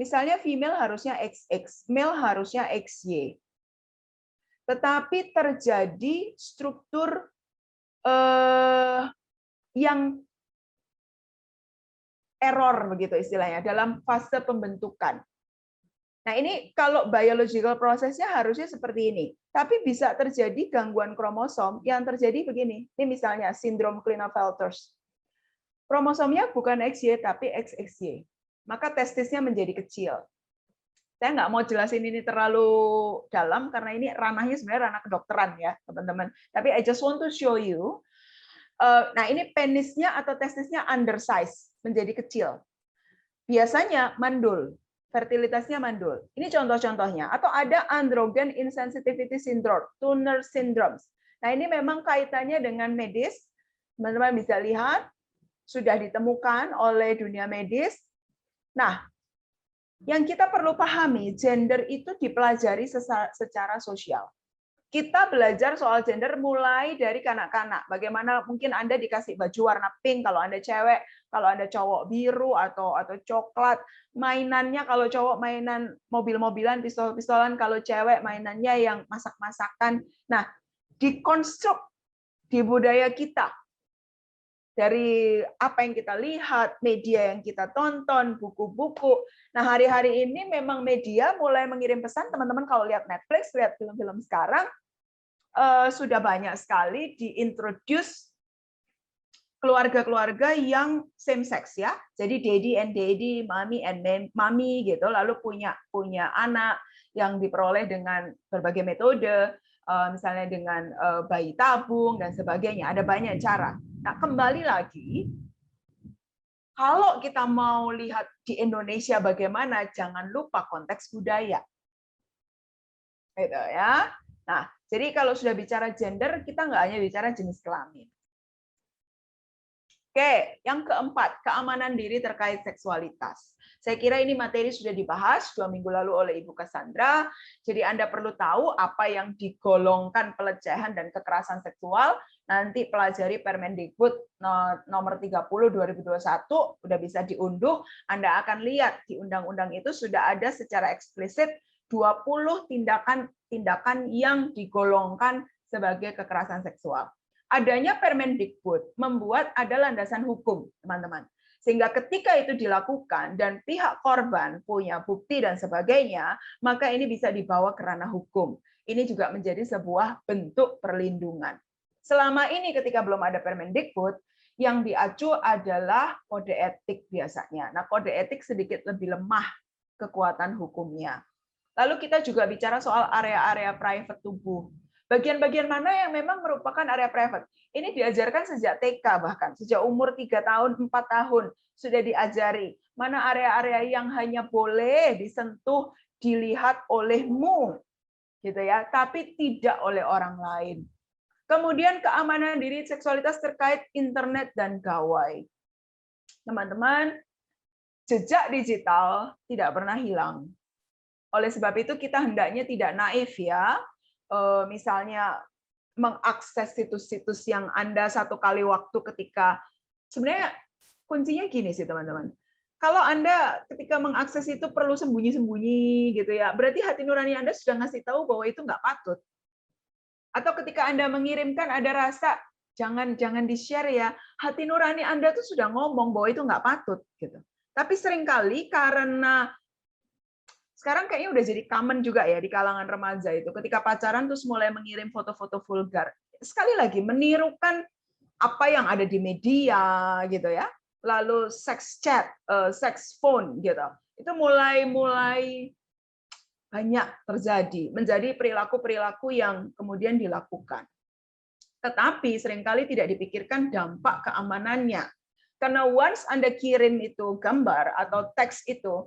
misalnya female harusnya XX, male harusnya XY. Tetapi terjadi struktur yang error, begitu istilahnya, dalam fase pembentukan. Nah, ini kalau biological prosesnya harusnya seperti ini. Tapi bisa terjadi gangguan kromosom yang terjadi begini. Ini misalnya sindrom Klinefelters. Kromosomnya bukan XY, tapi XXY. Maka testisnya menjadi kecil. Saya nggak mau jelasin ini terlalu dalam, karena ini ranahnya sebenarnya ranah kedokteran ya, teman-teman. Tapi I just want to show you. Nah, ini penisnya atau testisnya undersize, menjadi kecil. Biasanya mandul. Fertilitasnya mandul. Ini contoh-contohnya. Atau ada androgen insensitivity syndrome, Turner syndrome. Nah, ini memang kaitannya dengan medis. Teman-teman bisa lihat, sudah ditemukan oleh dunia medis. Nah, yang kita perlu pahami, gender itu dipelajari secara sosial. Kita belajar soal gender mulai dari kanak-kanak. Bagaimana mungkin Anda dikasih baju warna pink kalau Anda cewek, kalau Anda cowok biru atau coklat. Mainannya kalau cowok mainan mobil-mobilan, pistol-pistolan, kalau cewek mainannya yang masak-masakan. Nah, dikonstruk di budaya kita. Dari apa yang kita lihat, media yang kita tonton, buku-buku. Nah, hari-hari ini memang media mulai mengirim pesan, teman-teman kalau lihat Netflix, lihat film-film sekarang, sudah banyak sekali diintroduce keluarga-keluarga yang same sex ya. Jadi daddy and daddy, mommy and mommy gitu, lalu punya anak yang diperoleh dengan berbagai metode, misalnya dengan bayi tabung dan sebagainya. Ada banyak cara. Nah, kembali lagi, kalau kita mau lihat di Indonesia bagaimana, jangan lupa konteks budaya. Gitu ya. Nah, jadi kalau sudah bicara gender, kita nggak hanya bicara jenis kelamin. Oke, yang keempat, keamanan diri terkait seksualitas. Saya kira ini materi sudah dibahas 2 minggu lalu oleh Ibu Cassandra. Jadi Anda perlu tahu apa yang digolongkan pelecehan dan kekerasan seksual. Nanti pelajari Permendikbud nomor 30 2021, udah bisa diunduh. Anda akan lihat di undang-undang itu sudah ada secara eksplisit 20 tindakan yang digolongkan sebagai kekerasan seksual. Adanya Permendikbud membuat ada landasan hukum, teman-teman. Sehingga ketika itu dilakukan dan pihak korban punya bukti dan sebagainya, maka ini bisa dibawa ke ranah hukum. Ini juga menjadi sebuah bentuk perlindungan. Selama ini ketika belum ada Permendikbud, yang diacu adalah kode etik biasanya. Nah, kode etik sedikit lebih lemah kekuatan hukumnya. Lalu kita juga bicara soal area-area private tubuh. Bagian-bagian mana yang memang merupakan area private? Ini diajarkan sejak TK bahkan, sejak umur 3 tahun, 4 tahun sudah diajari. Mana area-area yang hanya boleh disentuh, dilihat olehmu, gitu ya, tapi tidak oleh orang lain. Kemudian keamanan diri seksualitas terkait internet dan gawai. Teman-teman, jejak digital tidak pernah hilang. Oleh sebab itu kita hendaknya tidak naif ya, misalnya mengakses situs-situs yang Anda satu kali waktu ketika, sebenarnya kuncinya gini sih teman-teman, kalau Anda ketika mengakses itu perlu sembunyi-sembunyi gitu ya, berarti hati nurani Anda sudah ngasih tahu bahwa itu nggak patut. Atau ketika Anda mengirimkan ada rasa jangan di-share ya, hati nurani Anda tuh sudah ngomong bahwa itu nggak patut gitu. Tapi seringkali karena sekarang kayaknya udah jadi common juga ya di kalangan remaja itu. Ketika pacaran terus mulai mengirim foto-foto vulgar. Sekali lagi, menirukan apa yang ada di media gitu ya. Lalu sex chat, sex phone gitu. Itu mulai banyak terjadi. Menjadi perilaku-perilaku yang kemudian dilakukan. Tetapi seringkali tidak dipikirkan dampak keamanannya. Karena once Anda kirim itu gambar atau teks itu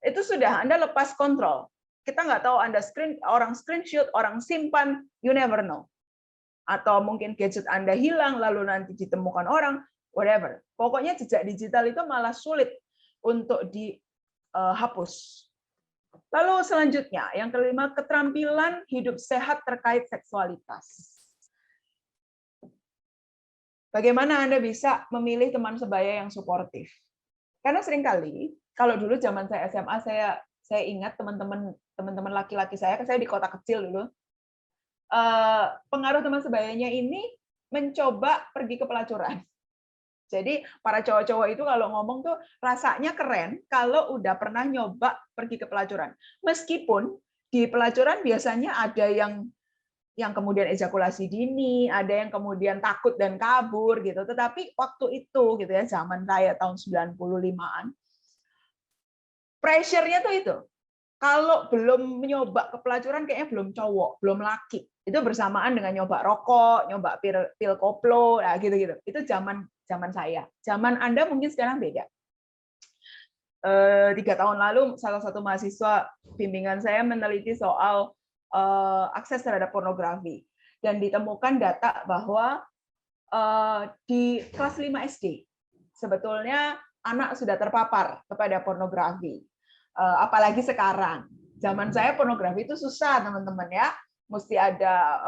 sudah Anda lepas kontrol. Kita nggak tahu Anda orang screenshot, orang simpan, you never know. Atau mungkin gadget Anda hilang, lalu nanti ditemukan orang, whatever. Pokoknya jejak digital itu malah sulit untuk dihapus. Lalu selanjutnya, yang kelima, keterampilan hidup sehat terkait seksualitas. Bagaimana Anda bisa memilih teman sebaya yang suportif? Karena seringkali, kalau dulu zaman saya SMA, saya ingat teman-teman laki-laki saya di kota kecil dulu, pengaruh teman sebayanya ini mencoba pergi ke pelacuran. Jadi para cowok-cowok itu kalau ngomong tuh rasanya keren kalau udah pernah nyoba pergi ke pelacuran. Meskipun di pelacuran biasanya ada yang kemudian ejakulasi dini, ada yang kemudian takut dan kabur gitu. Tetapi waktu itu gitu ya, zaman saya tahun 95-an, pressure-nya tuh itu. Kalau belum nyoba ke pelacuran kayaknya belum cowok, belum laki. Itu bersamaan dengan nyoba rokok, nyoba pil koplo, nah gitu-gitu. Itu zaman saya. Zaman Anda mungkin sekarang beda. 3 tahun lalu salah satu mahasiswa bimbingan saya meneliti soal akses terhadap pornografi dan ditemukan data bahwa di kelas 5 SD sebetulnya anak sudah terpapar kepada pornografi. Apalagi sekarang. Zaman saya pornografi itu susah, teman-teman ya. Mesti ada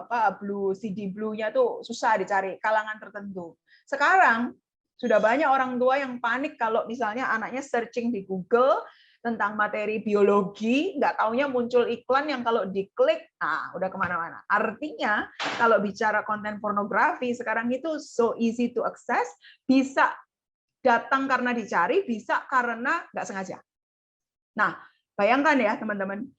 CD blue-nya tuh susah dicari kalangan tertentu. Sekarang sudah banyak orang tua yang panik kalau misalnya anaknya searching di Google tentang materi biologi, nggak taunya muncul iklan yang kalau diklik, nah udah kemana-mana. Artinya kalau bicara konten pornografi sekarang itu so easy to access, bisa datang karena dicari, bisa karena nggak sengaja. Nah, bayangkan ya teman-teman,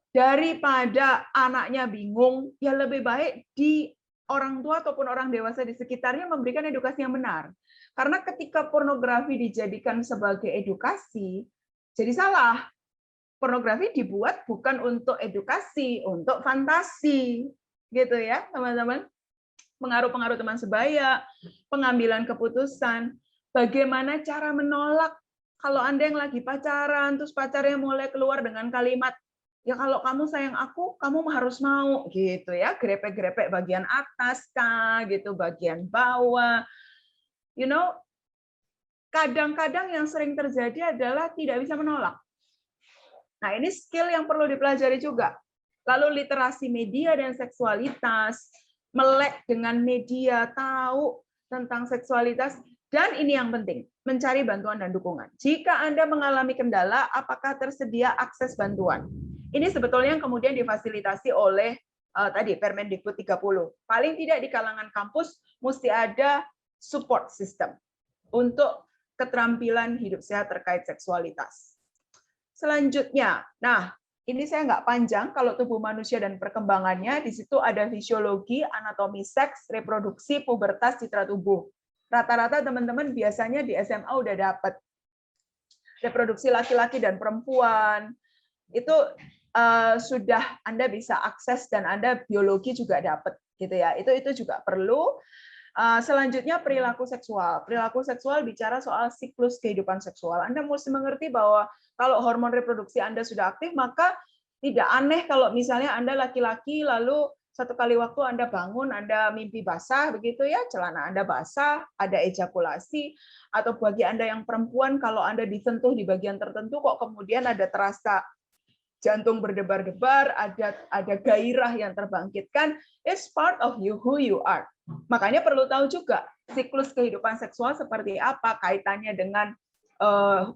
daripada anaknya bingung, ya lebih baik di orang tua ataupun orang dewasa di sekitarnya memberikan edukasi yang benar. Karena ketika pornografi dijadikan sebagai edukasi, jadi salah. Pornografi dibuat bukan untuk edukasi, untuk fantasi. Gitu ya, teman-teman. Pengaruh-pengaruh teman sebaya, pengambilan keputusan, bagaimana cara menolak kalau Anda yang lagi pacaran, terus pacarnya mulai keluar dengan kalimat, ya kalau kamu sayang aku, kamu harus mau, gitu ya, grepek-grepek bagian atas kah, gitu, bagian bawah, you know, kadang-kadang yang sering terjadi adalah tidak bisa menolak. Nah, ini skill yang perlu dipelajari juga. Lalu literasi media dan seksualitas, melek dengan media, tahu tentang seksualitas, dan ini yang penting, mencari bantuan dan dukungan. Jika Anda mengalami kendala, apakah tersedia akses bantuan? Ini sebetulnya yang kemudian difasilitasi oleh tadi Permendikbud 30. Paling tidak di kalangan kampus mesti ada support system untuk keterampilan hidup sehat terkait seksualitas. Selanjutnya, nah ini saya nggak panjang kalau tubuh manusia dan perkembangannya, di situ ada fisiologi, anatomi seks, reproduksi, pubertas, citra tubuh. Rata-rata teman-teman biasanya di SMA udah dapat. Reproduksi laki-laki dan perempuan, itu sudah Anda bisa akses dan Anda biologi juga dapat gitu ya. Itu juga perlu. Selanjutnya perilaku seksual. Perilaku seksual bicara soal siklus kehidupan seksual. Anda mesti mengerti bahwa kalau hormon reproduksi Anda sudah aktif, maka tidak aneh kalau misalnya Anda laki-laki lalu satu kali waktu Anda bangun, Anda mimpi basah begitu ya, celana Anda basah, ada ejakulasi, atau bagi Anda yang perempuan kalau Anda disentuh di bagian tertentu kok kemudian ada terasa jantung berdebar-debar, ada gairah yang terbangkitkan, it's part of you, who you are. Makanya perlu tahu juga siklus kehidupan seksual seperti apa, kaitannya dengan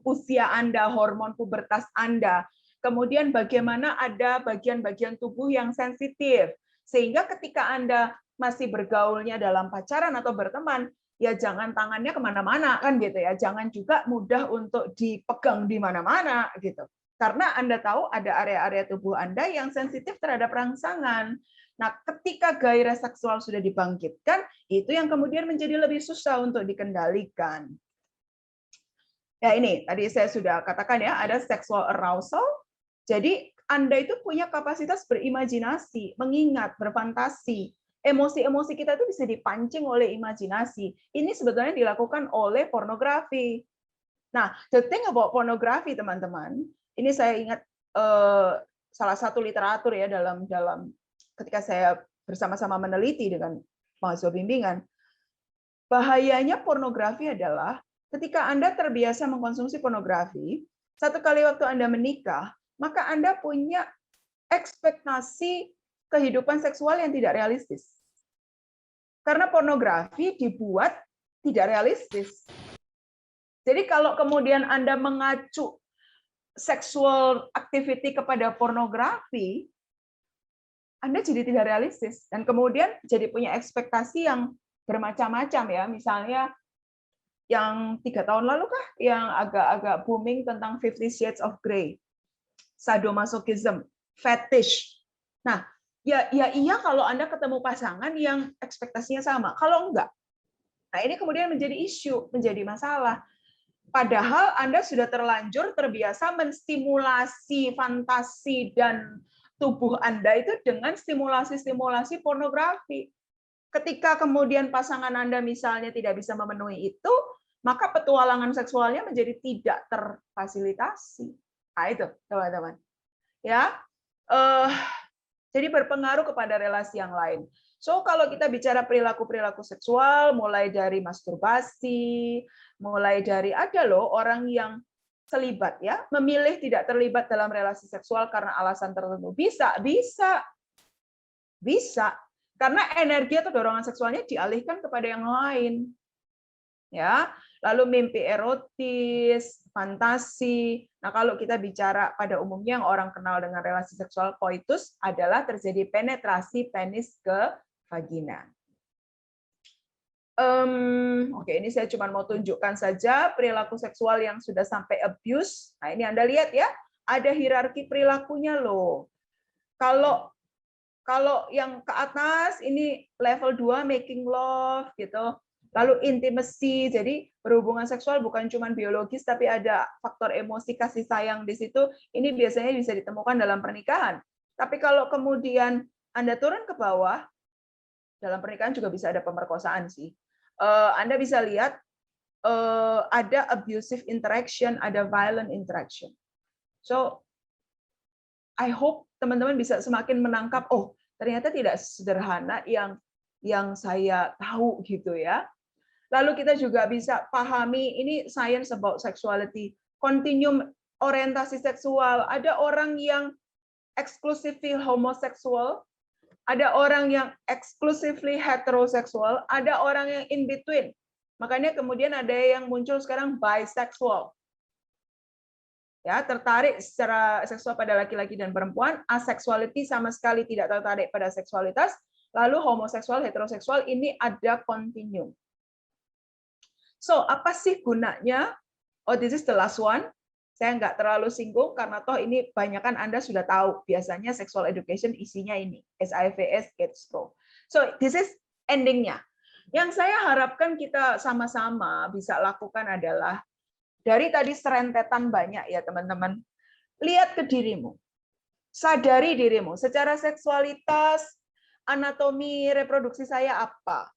usia Anda, hormon pubertas Anda. Kemudian bagaimana ada bagian-bagian tubuh yang sensitif. Sehingga ketika Anda masih bergaulnya dalam pacaran atau berteman, ya jangan tangannya kemana-mana, kan gitu ya. Jangan juga mudah untuk dipegang di mana-mana, gitu. Karena Anda tahu ada area-area tubuh Anda yang sensitif terhadap rangsangan. Nah, ketika gairah seksual sudah dibangkitkan, itu yang kemudian menjadi lebih susah untuk dikendalikan. Ya ini, tadi saya sudah katakan ya, ada sexual arousal. Jadi, Anda itu punya kapasitas berimajinasi, mengingat, berfantasi. Emosi-emosi kita itu bisa dipancing oleh imajinasi. Ini sebetulnya dilakukan oleh pornografi. Nah, the thing about pornografi, teman-teman, ini saya ingat salah satu literatur ya dalam ketika saya bersama-sama meneliti dengan mahasiswa bimbingan, bahayanya pornografi adalah ketika Anda terbiasa mengkonsumsi pornografi, satu kali waktu Anda menikah, maka Anda punya ekspektasi kehidupan seksual yang tidak realistis. Karena pornografi dibuat tidak realistis. Jadi kalau kemudian Anda mengacu sexual activity kepada pornografi, Anda jadi tidak realistis. Dan kemudian jadi punya ekspektasi yang bermacam-macam ya. Misalnya yang 3 tahun lalu kah yang agak-agak booming tentang 50 Shades of Grey, sadomasochism, fetish. Nah, ya iya kalau Anda ketemu pasangan yang ekspektasinya sama. Kalau enggak, nah ini kemudian menjadi isu, menjadi masalah. Padahal Anda sudah terlanjur terbiasa menstimulasi fantasi dan tubuh Anda itu dengan stimulasi-stimulasi pornografi. Ketika kemudian pasangan Anda misalnya tidak bisa memenuhi itu, maka petualangan seksualnya menjadi tidak terfasilitasi. Nah itu, teman-teman. Ya, jadi berpengaruh kepada relasi yang lain. So kalau kita bicara perilaku-perilaku seksual, mulai dari masturbasi, mulai dari ada loh orang yang terlibat ya, memilih tidak terlibat dalam relasi seksual karena alasan tertentu. Bisa. Karena energi atau dorongan seksualnya dialihkan kepada yang lain. Ya, lalu mimpi erotis, fantasi. Nah, kalau kita bicara pada umumnya yang orang kenal dengan relasi seksual koitus adalah terjadi penetrasi penis ke vagina. Oke, ini saya cuma mau tunjukkan saja perilaku seksual yang sudah sampai abuse. Nah, ini Anda lihat ya, ada hierarki perilakunya loh. Kalau yang ke atas ini level 2 making love gitu. Lalu intimacy, jadi berhubungan seksual bukan cuma biologis tapi ada faktor emosi kasih sayang di situ. Ini biasanya bisa ditemukan dalam pernikahan. Tapi kalau kemudian Anda turun ke bawah, dalam pernikahan juga bisa ada pemerkosaan sih. Anda bisa lihat ada abusive interaction, ada violent interaction. So I hope teman-teman bisa semakin menangkap, oh ternyata tidak sederhana yang saya tahu gitu ya. Lalu kita juga bisa pahami ini science about sexuality, continuum orientasi seksual. Ada orang yang exclusively homoseksual, ada orang yang exclusively heteroseksual, ada orang yang in between. Makanya kemudian ada yang muncul sekarang bisexual. Ya, tertarik secara seksual pada laki-laki dan perempuan, asexuality sama sekali tidak tertarik pada seksualitas, lalu homoseksual, heteroseksual ini ada continuum. So, apa sih gunanya? Oh, this is the last one. Saya nggak terlalu singgung karena toh ini banyakan Anda sudah tahu. Biasanya sexual education isinya ini, SIVS, AIDS Pro. So, this is endingnya. Yang saya harapkan kita sama-sama bisa lakukan adalah dari tadi serentetan banyak ya teman-teman. Lihat ke dirimu. Sadari dirimu. Secara seksualitas, anatomi reproduksi saya apa.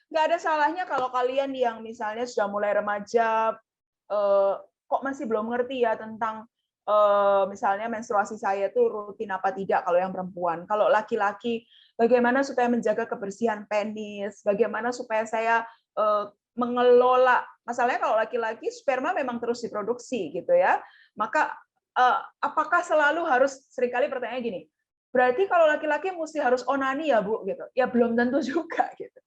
Nggak ada salahnya kalau kalian yang misalnya sudah mulai remaja, kok masih belum ngerti ya tentang misalnya menstruasi saya itu rutin apa tidak kalau yang perempuan. Kalau laki-laki, bagaimana supaya menjaga kebersihan penis, bagaimana supaya saya mengelola, masalahnya kalau laki-laki sperma memang terus diproduksi gitu ya, maka apakah selalu harus, seringkali pertanyaannya gini, berarti kalau laki-laki mesti harus onani ya Bu gitu, ya belum tentu juga gitu.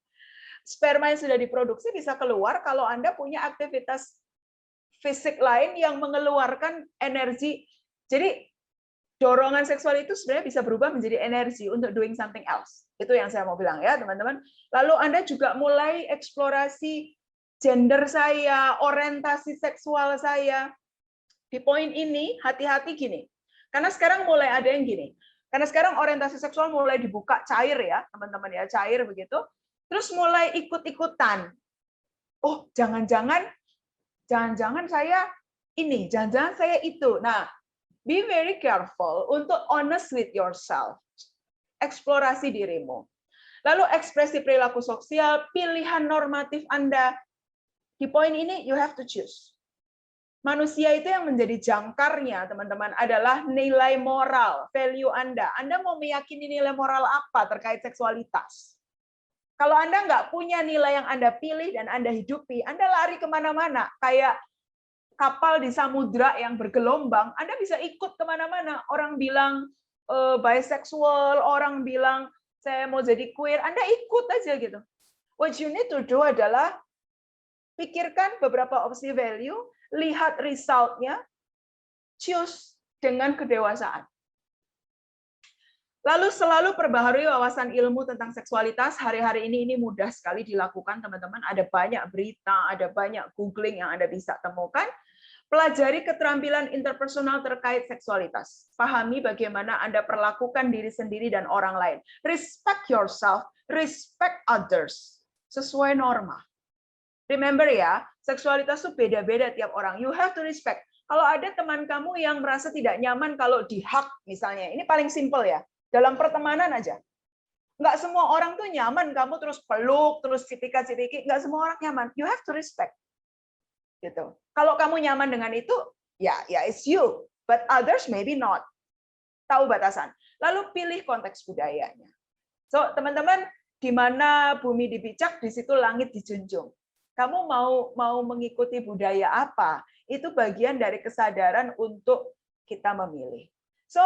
Sperma yang sudah diproduksi bisa keluar kalau Anda punya aktivitas fisik lain yang mengeluarkan energi. Jadi dorongan seksual itu sebenarnya bisa berubah menjadi energi untuk doing something else. Itu yang saya mau bilang ya teman-teman. Lalu Anda juga mulai eksplorasi gender saya, orientasi seksual saya. Di poin ini hati-hati gini. Karena sekarang mulai ada yang gini. Karena sekarang orientasi seksual mulai dibuka cair ya, teman-teman ya, cair begitu. Terus mulai ikut-ikutan. Oh, jangan-jangan saya ini, jangan-jangan saya itu. Nah, be very careful untuk honest with yourself. Eksplorasi dirimu. Lalu ekspresi perilaku sosial, pilihan normatif Anda. Di poin ini, you have to choose. Manusia itu yang menjadi jangkarnya, teman-teman, adalah nilai moral, value Anda. Anda mau meyakini nilai moral apa terkait seksualitas? Kalau Anda nggak punya nilai yang Anda pilih dan Anda hidupi, Anda lari kemana-mana. Kayak kapal di samudra yang bergelombang, Anda bisa ikut kemana-mana. Orang bilang bisexual, orang bilang saya mau jadi queer, Anda ikut aja gitu. What you need to do adalah pikirkan beberapa opsi value, lihat result-nya, choose dengan kedewasaan. Lalu selalu perbaharui wawasan ilmu tentang seksualitas. Hari-hari ini mudah sekali dilakukan, teman-teman. Ada banyak berita, ada banyak googling yang Anda bisa temukan. Pelajari keterampilan interpersonal terkait seksualitas. Pahami bagaimana Anda perlakukan diri sendiri dan orang lain. Respect yourself, respect others. Sesuai norma. Remember ya, seksualitas itu beda-beda tiap orang. You have to respect. Kalau ada teman kamu yang merasa tidak nyaman kalau di-hug misalnya, ini paling simple ya. Dalam pertemanan aja. Nggak semua orang tuh nyaman, kamu terus peluk, terus cipika-cipiki. Nggak semua orang nyaman. You have to respect. Gitu. Kalau kamu nyaman dengan itu, ya it's you. But others maybe not. Tahu batasan. Lalu pilih konteks budayanya. So, teman-teman, di mana bumi dipijak, di situ langit dijunjung. Kamu mau mengikuti budaya apa? Itu bagian dari kesadaran untuk kita memilih. So,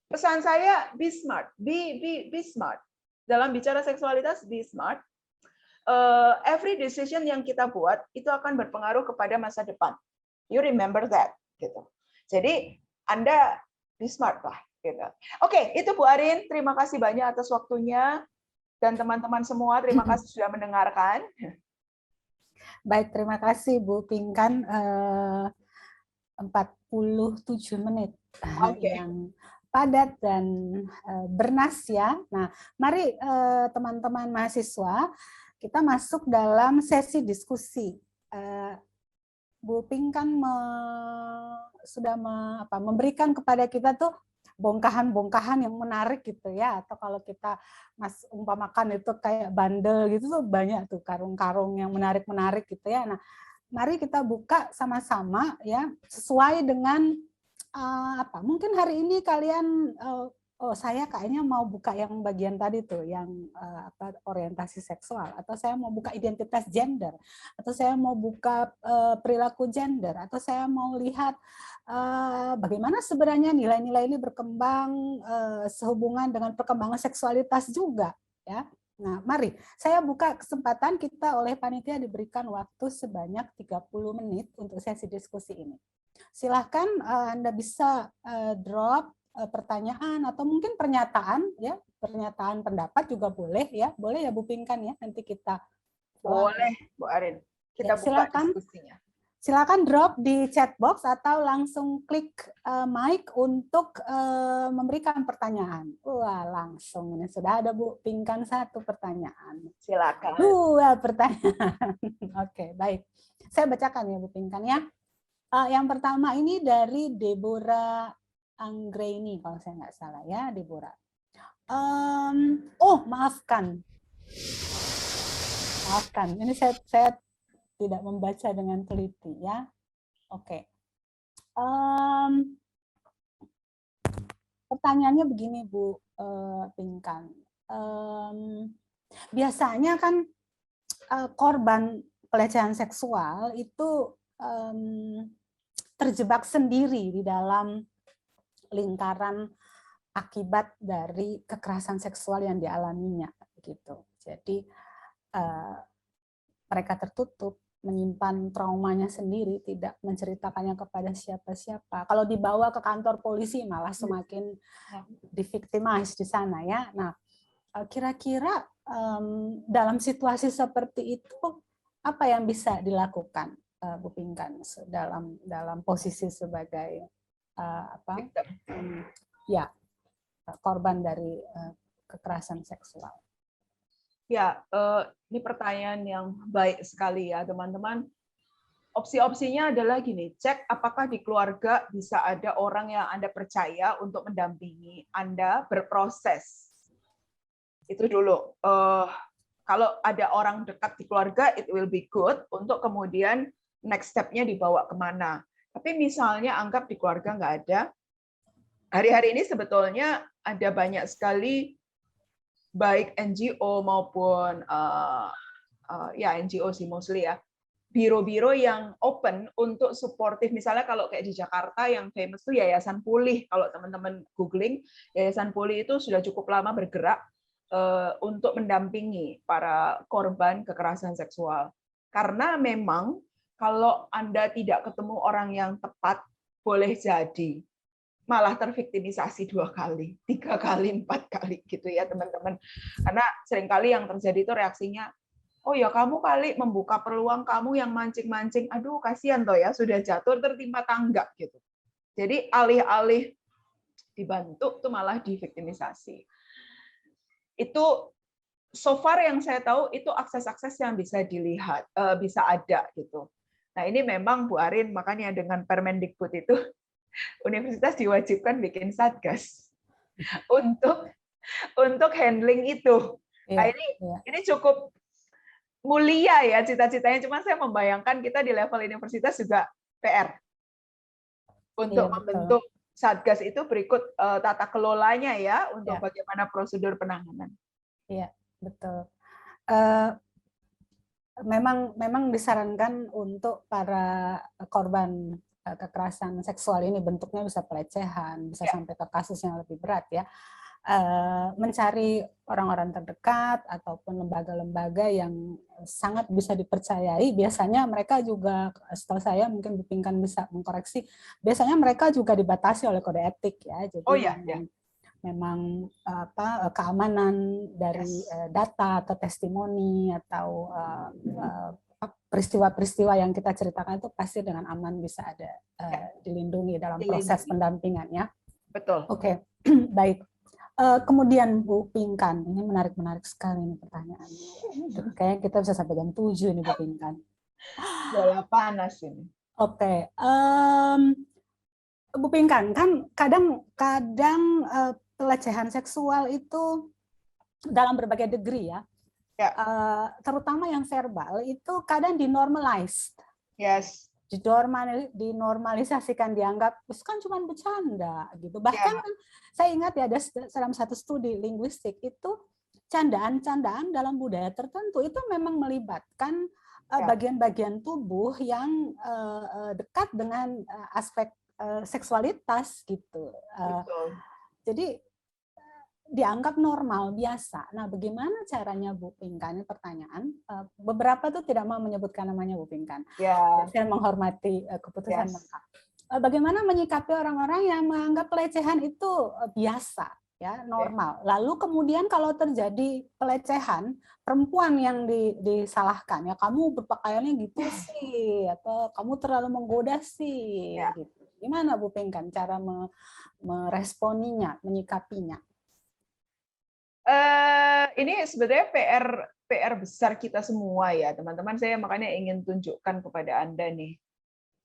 pesan saya, be smart, be smart. Dalam bicara seksualitas, be smart. Every decision yang kita buat itu akan berpengaruh kepada masa depan. You remember that, gitu. Jadi Anda be smart lah, gitu. Oke, itu Bu Arin. Terima kasih banyak atas waktunya dan teman-teman semua. Terima kasih sudah mendengarkan. Baik, terima kasih Bu Pinkan. 47 menit yang padat dan bernas ya. Nah, mari teman-teman mahasiswa kita masuk dalam sesi diskusi. Bu Pinkan sudah memberikan kepada kita tuh bongkahan-bongkahan yang menarik gitu ya, atau kalau kita umpamakan itu kayak bandel gitu tuh banyak tuh karung-karung yang menarik-menarik gitu ya. Nah, mari kita buka sama-sama ya sesuai dengan mungkin hari ini kalian oh saya kayaknya mau buka yang bagian tadi tuh, yang orientasi seksual, atau saya mau buka identitas gender, atau saya mau buka perilaku gender, atau saya mau lihat bagaimana sebenarnya nilai-nilai ini berkembang sehubungan dengan perkembangan seksualitas juga, ya. Nah, mari saya buka kesempatan, kita oleh panitia diberikan waktu sebanyak 30 menit untuk sesi diskusi ini. Silahkan Anda bisa drop pertanyaan atau mungkin pernyataan, ya, pernyataan pendapat juga boleh ya, boleh ya Bu Pinkan ya, nanti kita Boleh, Bu Arin. Ya, Kita buka silakan. diskusinya. Silakan drop di chat box atau langsung klik mic untuk memberikan pertanyaan. Wah, langsung ini sudah ada Bu Pinkan 1 pertanyaan. Silakan. 2 pertanyaan. Oke, baik. Saya bacakan ya Bu Pinkan ya. Yang pertama ini dari Deborah Anggraini, kalau saya nggak salah ya, Deborah. Maafkan. Ini saya tidak membaca dengan teliti ya. Oke. Pertanyaannya begini Bu Pinkan. Biasanya kan korban pelecehan seksual itu terjebak sendiri di dalam lingkaran akibat dari kekerasan seksual yang dialaminya, gitu. Jadi mereka tertutup, menyimpan traumanya sendiri, tidak menceritakannya kepada siapa-siapa. Kalau dibawa ke kantor polisi malah semakin di-victimize di sana ya. Nah, kira-kira dalam situasi seperti itu apa yang bisa dilakukan Bu Pinkan dalam posisi sebagai korban dari kekerasan seksual? Ya, ini pertanyaan yang baik sekali ya, teman-teman. Opsi-opsinya adalah gini, cek apakah di keluarga bisa ada orang yang Anda percaya untuk mendampingi Anda berproses. Itu dulu. Kalau ada orang dekat di keluarga, it will be good untuk kemudian next step-nya dibawa kemana. Tapi misalnya anggap di keluarga nggak ada, hari-hari ini sebetulnya ada banyak sekali baik NGO maupun NGO sih mostly ya, biro-biro yang open untuk suportif. Misalnya kalau kayak di Jakarta yang famous itu Yayasan Pulih. Kalau teman-teman googling, Yayasan Pulih itu sudah cukup lama bergerak untuk mendampingi para korban kekerasan seksual. Karena memang kalau Anda tidak ketemu orang yang tepat, boleh jadi malah terviktimisasi 2 kali, 3 kali, 4 kali gitu ya teman-teman. Karena seringkali yang terjadi itu reaksinya, oh ya kamu kali membuka peluang, kamu yang mancing-mancing, aduh kasihan toh ya, sudah jatuh tertimpa tangga gitu. Jadi alih-alih dibantu tuh malah diviktimisasi. Itu so far yang saya tahu itu akses-akses yang bisa dilihat, bisa ada gitu. Nah ini memang Bu Arin, makanya dengan Permendikbud itu universitas diwajibkan bikin satgas untuk handling itu. Nah, ini cukup mulia ya cita-citanya. Cuma saya membayangkan kita di level universitas juga PR untuk membentuk satgas itu berikut tata kelolanya ya untuk bagaimana prosedur penanganan. Iya, betul. Memang disarankan untuk para korban kekerasan seksual ini, bentuknya bisa pelecehan, bisa sampai ke kasus yang lebih berat ya, mencari orang-orang terdekat ataupun lembaga-lembaga yang sangat bisa dipercayai. Biasanya mereka juga, setahu saya mungkin Bu Pinkan bisa mengkoreksi, biasanya mereka juga dibatasi oleh kode etik ya. Jadi memang keamanan dari data atau testimoni atau peristiwa-peristiwa yang kita ceritakan itu pasti dengan aman bisa ada dilindungi dalam proses pendampingannya. Betul. Oke, baik. Kemudian Bu Pinkan, ini menarik sekali nih pertanyaannya. Kayaknya kita bisa sampai jam 7 nih Bu Pinkan. Bola panas ini. Oke. Bu Pinkan, kan kadang pelecehan seksual itu dalam berbagai degree ya. Terutama yang verbal itu kadang dinormalized. Yes. dinormalisasikan, dianggap itu kan cuma bercanda gitu. Bahkan kan saya ingat ya ada dalam satu studi linguistik itu candaan-candaan dalam budaya tertentu itu memang melibatkan bagian-bagian tubuh yang dekat dengan aspek seksualitas gitu. Jadi dianggap normal, biasa. Nah, bagaimana caranya Bu Pinkan? Ini pertanyaan. Beberapa tuh tidak mau menyebutkan namanya Bu Pinkan. Saya menghormati keputusan Bapak. Bagaimana menyikapi orang-orang yang menganggap pelecehan itu biasa, ya, normal. Lalu kemudian kalau terjadi pelecehan, perempuan yang disalahkan, ya kamu berpakaiannya gitu sih, atau kamu terlalu menggoda sih. Gitu. Gimana Bu Pinkan cara meresponinya, menyikapinya? Ini sebenarnya PR besar kita semua ya teman-teman. Saya makanya ingin tunjukkan kepada Anda nih.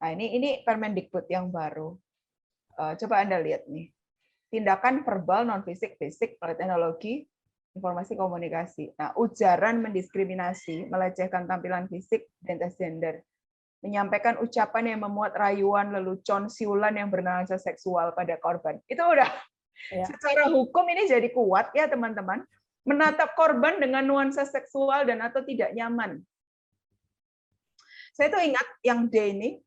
Nah ini Permendikbud yang baru. Coba Anda lihat nih. Tindakan verbal non fisik basic oleh teknologi informasi komunikasi. Nah ujaran mendiskriminasi, melecehkan tampilan fisik, identitas gender, menyampaikan ucapan yang memuat rayuan, lelucon, siulan yang bernuansa seksual pada korban. Itu udah. Secara hukum ini jadi kuat ya teman-teman, menatap korban dengan nuansa seksual dan atau tidak nyaman. Saya tuh ingat yang D ini,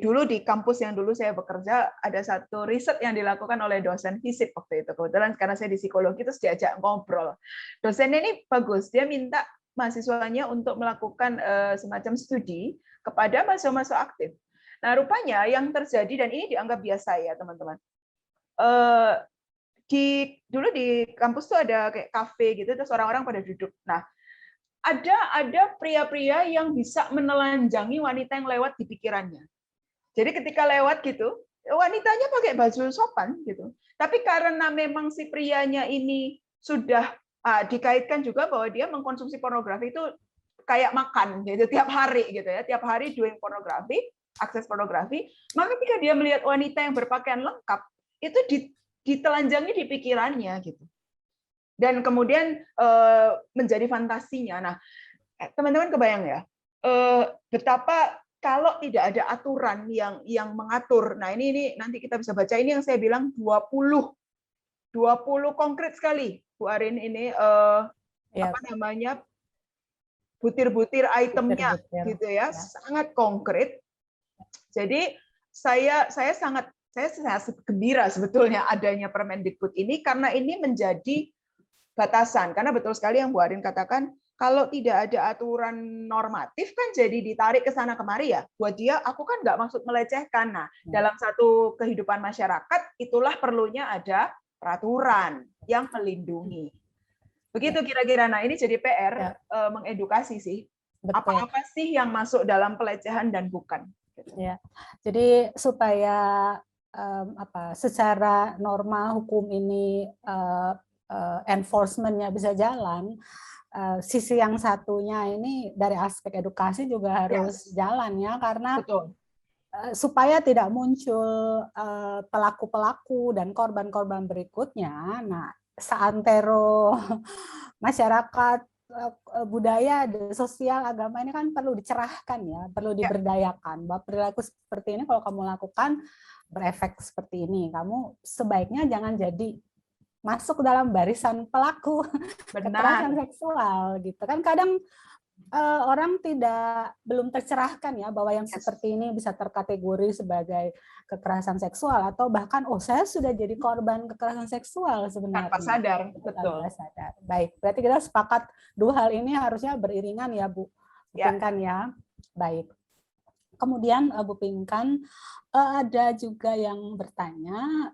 dulu di kampus yang dulu saya bekerja, ada satu riset yang dilakukan oleh dosen fisip waktu itu. Kebetulan karena saya di psikologi terus diajak ngobrol. Dosennya ini bagus, dia minta mahasiswanya untuk melakukan semacam studi kepada mahasiswa-mahasiswa aktif. Nah rupanya yang terjadi, dan ini dianggap biasa ya teman-teman, dulu di kampus tuh ada kayak kafe gitu, terus orang-orang pada duduk. Nah, ada pria-pria yang bisa menelanjangi wanita yang lewat di pikirannya. Jadi ketika lewat gitu, wanitanya pakai baju sopan gitu. Tapi karena memang si prianya ini sudah dikaitkan juga bahwa dia mengkonsumsi pornografi itu kayak makan gitu tiap hari gitu ya, tiap hari doing pornografi, akses pornografi, maka ketika dia melihat wanita yang berpakaian lengkap itu ditelanjangi di pikirannya gitu, dan kemudian menjadi fantasinya. Nah, teman-teman kebayang ya betapa kalau tidak ada aturan yang mengatur. Nah ini nanti kita bisa baca, ini yang saya bilang 20 konkret sekali Bu Arin ini apa namanya butir-butir itemnya gitu ya, sangat konkret. Jadi saya sangat gembira sebetulnya adanya Permendikbud ini, karena ini menjadi batasan. Karena betul sekali yang Bu Arin katakan, kalau tidak ada aturan normatif kan jadi ditarik ke sana kemari ya. Buat dia, aku kan nggak maksud melecehkan. Nah, dalam satu kehidupan masyarakat, itulah perlunya ada peraturan yang melindungi. Begitu kira-kira. Nah, ini jadi PR mengedukasi sih. Apa-apa sih yang masuk dalam pelecehan dan bukan. Ya, jadi supaya secara norma hukum ini enforcement-nya bisa jalan, sisi yang satunya ini dari aspek edukasi juga harus jalan ya, karena supaya tidak muncul pelaku-pelaku dan korban-korban berikutnya. Nah, seantero masyarakat, budaya, sosial, agama ini kan perlu dicerahkan ya, perlu diberdayakan bahwa perilaku seperti ini kalau kamu lakukan berefek seperti ini, kamu sebaiknya jangan jadi masuk dalam barisan pelaku kekerasan seksual gitu kan. Kadang orang belum tercerahkan ya bahwa yang seperti ini bisa terkategori sebagai kekerasan seksual, atau bahkan saya sudah jadi korban kekerasan seksual sebenarnya. Tanpa sadar, betul. Tanpa sadar. Baik, berarti kita sepakat dua hal ini harusnya beriringan ya Bu Pinkan ya. Baik. Kemudian Bu Pinkan, ada juga yang bertanya,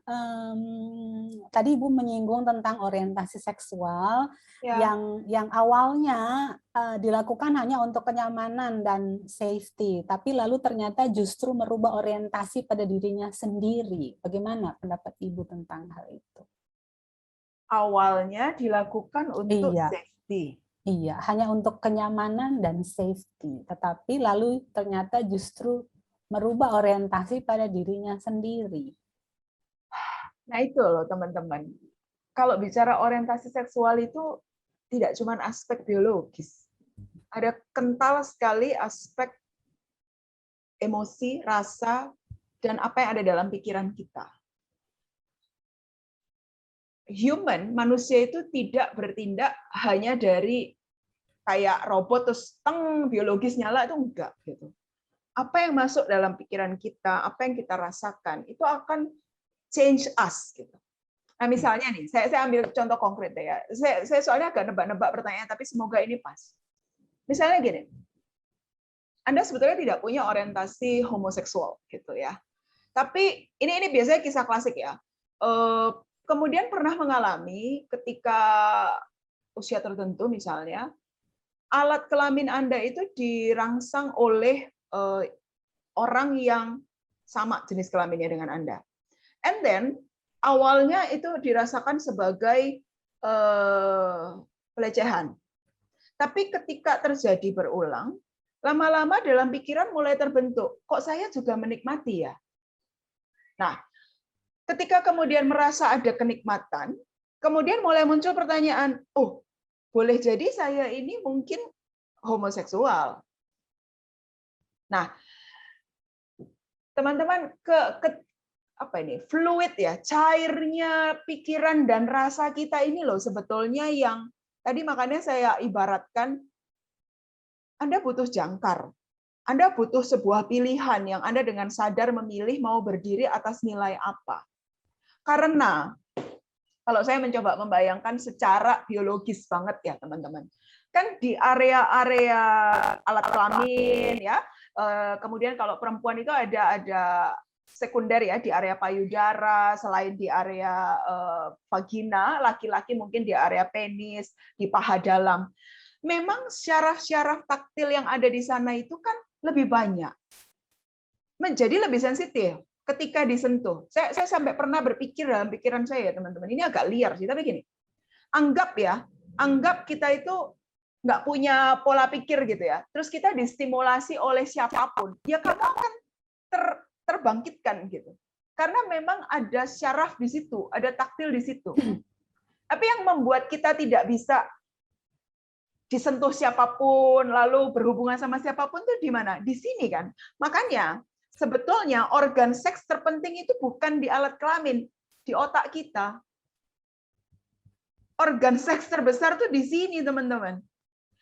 tadi Ibu menyinggung tentang orientasi seksual yang awalnya dilakukan hanya untuk kenyamanan dan safety, tapi lalu ternyata justru merubah orientasi pada dirinya sendiri. Bagaimana pendapat Ibu tentang hal itu? Awalnya dilakukan untuk safety. Iya, hanya untuk kenyamanan dan safety, tetapi lalu ternyata justru merubah orientasi pada dirinya sendiri. Nah itu loh teman-teman, kalau bicara orientasi seksual itu tidak cuma aspek biologis, ada kental sekali aspek emosi, rasa, dan apa yang ada dalam pikiran kita. Manusia itu tidak bertindak hanya dari kayak robot terus biologis nyala, itu enggak gitu. Apa yang masuk dalam pikiran kita, apa yang kita rasakan, itu akan change us gitu. Nah, misalnya nih, saya ambil contoh konkret ya. Saya soalnya agak nebak-nebak pertanyaan, tapi semoga ini pas. Misalnya gini, Anda sebetulnya tidak punya orientasi homoseksual gitu ya. Tapi ini biasanya kisah klasik ya. Kemudian pernah mengalami ketika usia tertentu misalnya, alat kelamin Anda itu dirangsang oleh orang yang sama jenis kelaminnya dengan Anda. And then awalnya itu dirasakan sebagai pelecehan. Tapi ketika terjadi berulang, lama-lama dalam pikiran mulai terbentuk, kok saya juga menikmati ya? Nah, ketika kemudian merasa ada kenikmatan, kemudian mulai muncul pertanyaan, oh, boleh jadi saya ini mungkin homoseksual. Nah, teman-teman, apa ini? Fluid ya, cairnya pikiran dan rasa kita ini loh sebetulnya yang tadi makanya saya ibaratkan Anda butuh jangkar. Anda butuh sebuah pilihan yang Anda dengan sadar memilih mau berdiri atas nilai apa. Karena kalau saya mencoba membayangkan secara biologis banget ya teman-teman, kan di area-area alat kelamin ya, kemudian kalau perempuan itu ada sekunder ya di area payudara, selain di area vagina, laki-laki mungkin di area penis, di paha dalam. Memang syaraf-syaraf taktil yang ada di sana itu kan lebih banyak, menjadi lebih sensitif ketika disentuh. Saya sampai pernah berpikir dalam pikiran saya, teman-teman, ini agak liar sih, tapi gini, anggap kita itu nggak punya pola pikir gitu ya, terus kita distimulasi oleh siapapun, ya kamu akan terbangkitkan gitu, karena memang ada syaraf di situ, ada taktil di situ. Tapi yang membuat kita tidak bisa disentuh siapapun, lalu berhubungan sama siapapun tuh di mana? Di sini kan. Makanya sebetulnya organ seks terpenting itu bukan di alat kelamin, di otak kita. Organ seks terbesar tuh di sini, teman-teman.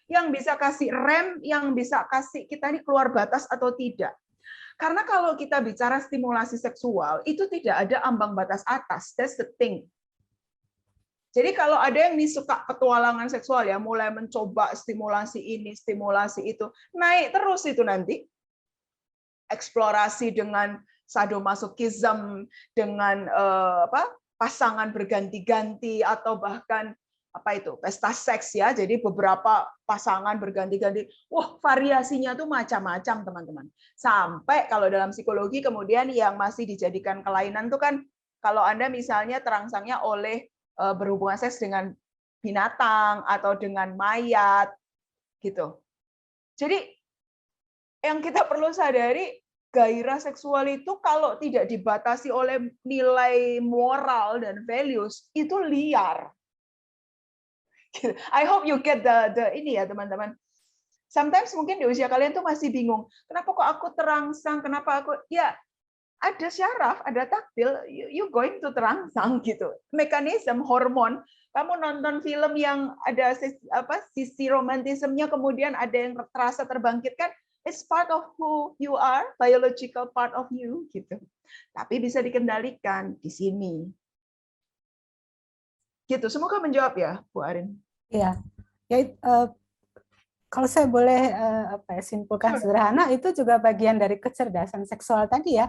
Yang bisa kasih rem, yang bisa kasih kita ini keluar batas atau tidak. Karena kalau kita bicara stimulasi seksual, itu tidak ada ambang batas atas. That's the thing. Jadi kalau ada yang nih suka petualangan seksual ya, mulai mencoba stimulasi ini, stimulasi itu, naik terus itu nanti. Eksplorasi dengan sadomasochism, dengan pasangan berganti-ganti, atau bahkan pesta seks ya. Jadi beberapa pasangan berganti-ganti. Wah, variasinya tuh macam-macam, teman-teman. Sampai kalau dalam psikologi kemudian yang masih dijadikan kelainan tuh kan kalau Anda misalnya terangsangnya oleh berhubungan seks dengan binatang atau dengan mayat gitu. Jadi yang kita perlu sadari, gairah seksual itu kalau tidak dibatasi oleh nilai moral dan values itu liar. I hope you get the ini ya teman-teman. Sometimes mungkin di usia kalian tuh masih bingung, kenapa kok aku terangsang, kenapa aku ya ada syaraf, ada taktil, you going to terangsang gitu. Mekanisme hormon, kamu nonton film yang ada sisi romantismenya, kemudian ada yang terasa terbangkitkan, it's part of who you are, biological part of you gitu. Tapi bisa dikendalikan di sini. Gitu. Semoga menjawab ya, Bu Arin. Iya. Ya, kalau saya boleh simpulkan sederhana, itu juga bagian dari kecerdasan seksual tadi ya.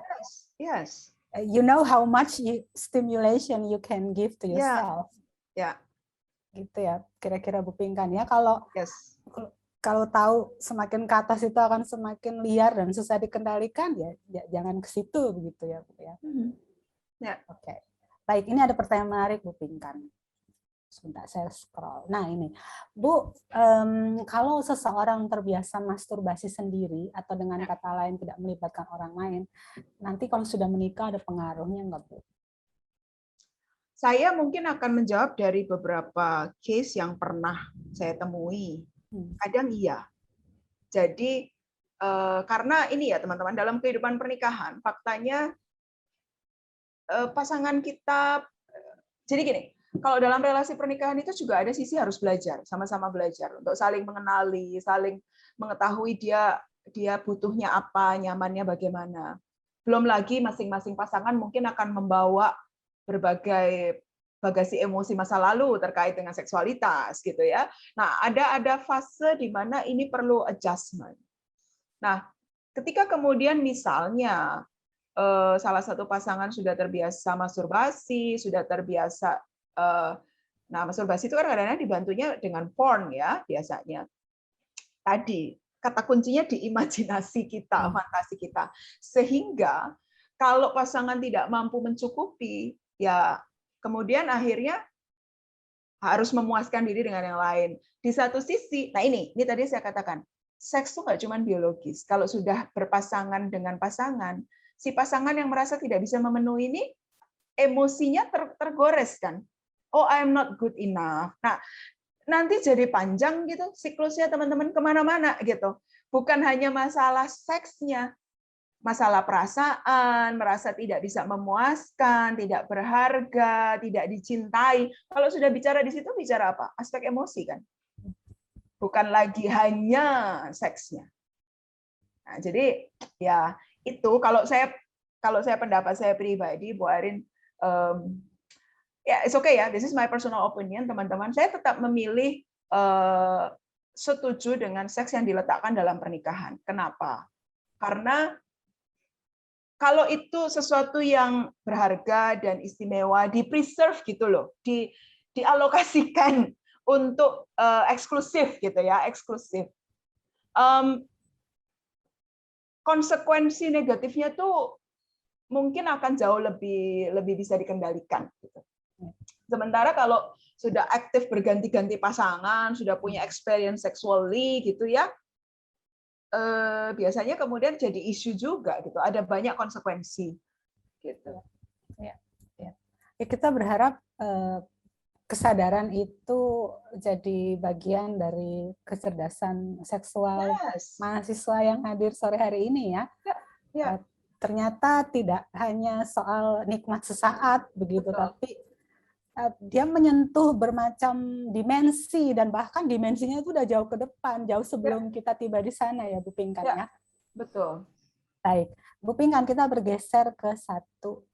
Yes. You know how much stimulation you can give to yourself. Ya. Gitu ya, kira-kira Bu Pinkan ya. Kalau tahu semakin ke atas itu akan semakin liar dan susah dikendalikan, ya jangan ke situ begitu ya, Bu ya. Ya. Oke. Baik, ini ada pertanyaan menarik Bu Pinkan. Sebentar, saya scroll. Nah ini, Bu, kalau seseorang terbiasa masturbasi sendiri atau dengan kata lain tidak melibatkan orang lain, nanti kalau sudah menikah ada pengaruhnya nggak, Bu? Saya mungkin akan menjawab dari beberapa case yang pernah saya temui. Kadang iya. Jadi karena ini ya teman-teman, dalam kehidupan pernikahan faktanya pasangan kita, jadi gini, kalau dalam relasi pernikahan itu juga ada sisi harus belajar, sama-sama belajar untuk saling mengenali, saling mengetahui dia butuhnya apa, nyamannya bagaimana. Belum lagi masing-masing pasangan mungkin akan membawa berbagai bagasi emosi masa lalu terkait dengan seksualitas gitu ya. Nah, ada fase di mana ini perlu adjustment. Nah, ketika kemudian misalnya salah satu pasangan sudah terbiasa masturbasi, sudah terbiasa, nah masturbasi itu kan kadang-kadang dibantunya dengan porn ya biasanya. Tadi kata kuncinya di imajinasi kita, fantasi kita, sehingga kalau pasangan tidak mampu mencukupi, ya kemudian akhirnya harus memuaskan diri dengan yang lain. Di satu sisi, nah ini tadi saya katakan, seks itu nggak cuma biologis. Kalau sudah berpasangan dengan pasangan, si pasangan yang merasa tidak bisa memenuhi ini, emosinya tergores kan. Oh, I'm not good enough. Nah, nanti jadi panjang gitu siklusnya teman-teman kemana-mana gitu. Bukan hanya masalah seksnya, masalah perasaan, merasa tidak bisa memuaskan, tidak berharga, tidak dicintai. Kalau sudah bicara di situ, bicara apa? Aspek emosi kan. Bukan lagi hanya seksnya. Nah, jadi ya itu kalau saya pendapat saya pribadi, Bu Arin, ya it's okay ya, this is my personal opinion teman-teman. Saya tetap memilih setuju dengan seks yang diletakkan dalam pernikahan. Kenapa? Karena kalau itu sesuatu yang berharga dan istimewa, di-preserve gitu loh, dialokasikan untuk eksklusif gitu ya, eksklusif. Konsekuensi negatifnya tuh mungkin akan jauh lebih bisa dikendalikan. Gitu. Sementara kalau sudah aktif berganti-ganti pasangan, sudah punya experience sexually gitu ya, biasanya kemudian jadi isu juga gitu. Ada banyak konsekuensi. Gitu. Ya, kita berharap kesadaran itu jadi bagian dari kecerdasan seksual mahasiswa yang hadir sore hari ini ya. Ya. Ternyata tidak hanya soal nikmat sesaat begitu, betul, tapi dia menyentuh bermacam dimensi dan bahkan dimensinya itu udah jauh ke depan, jauh sebelum kita tiba di sana ya Bu Pinkan ya. Betul. Baik, Bu Pinkan, kita bergeser ke satu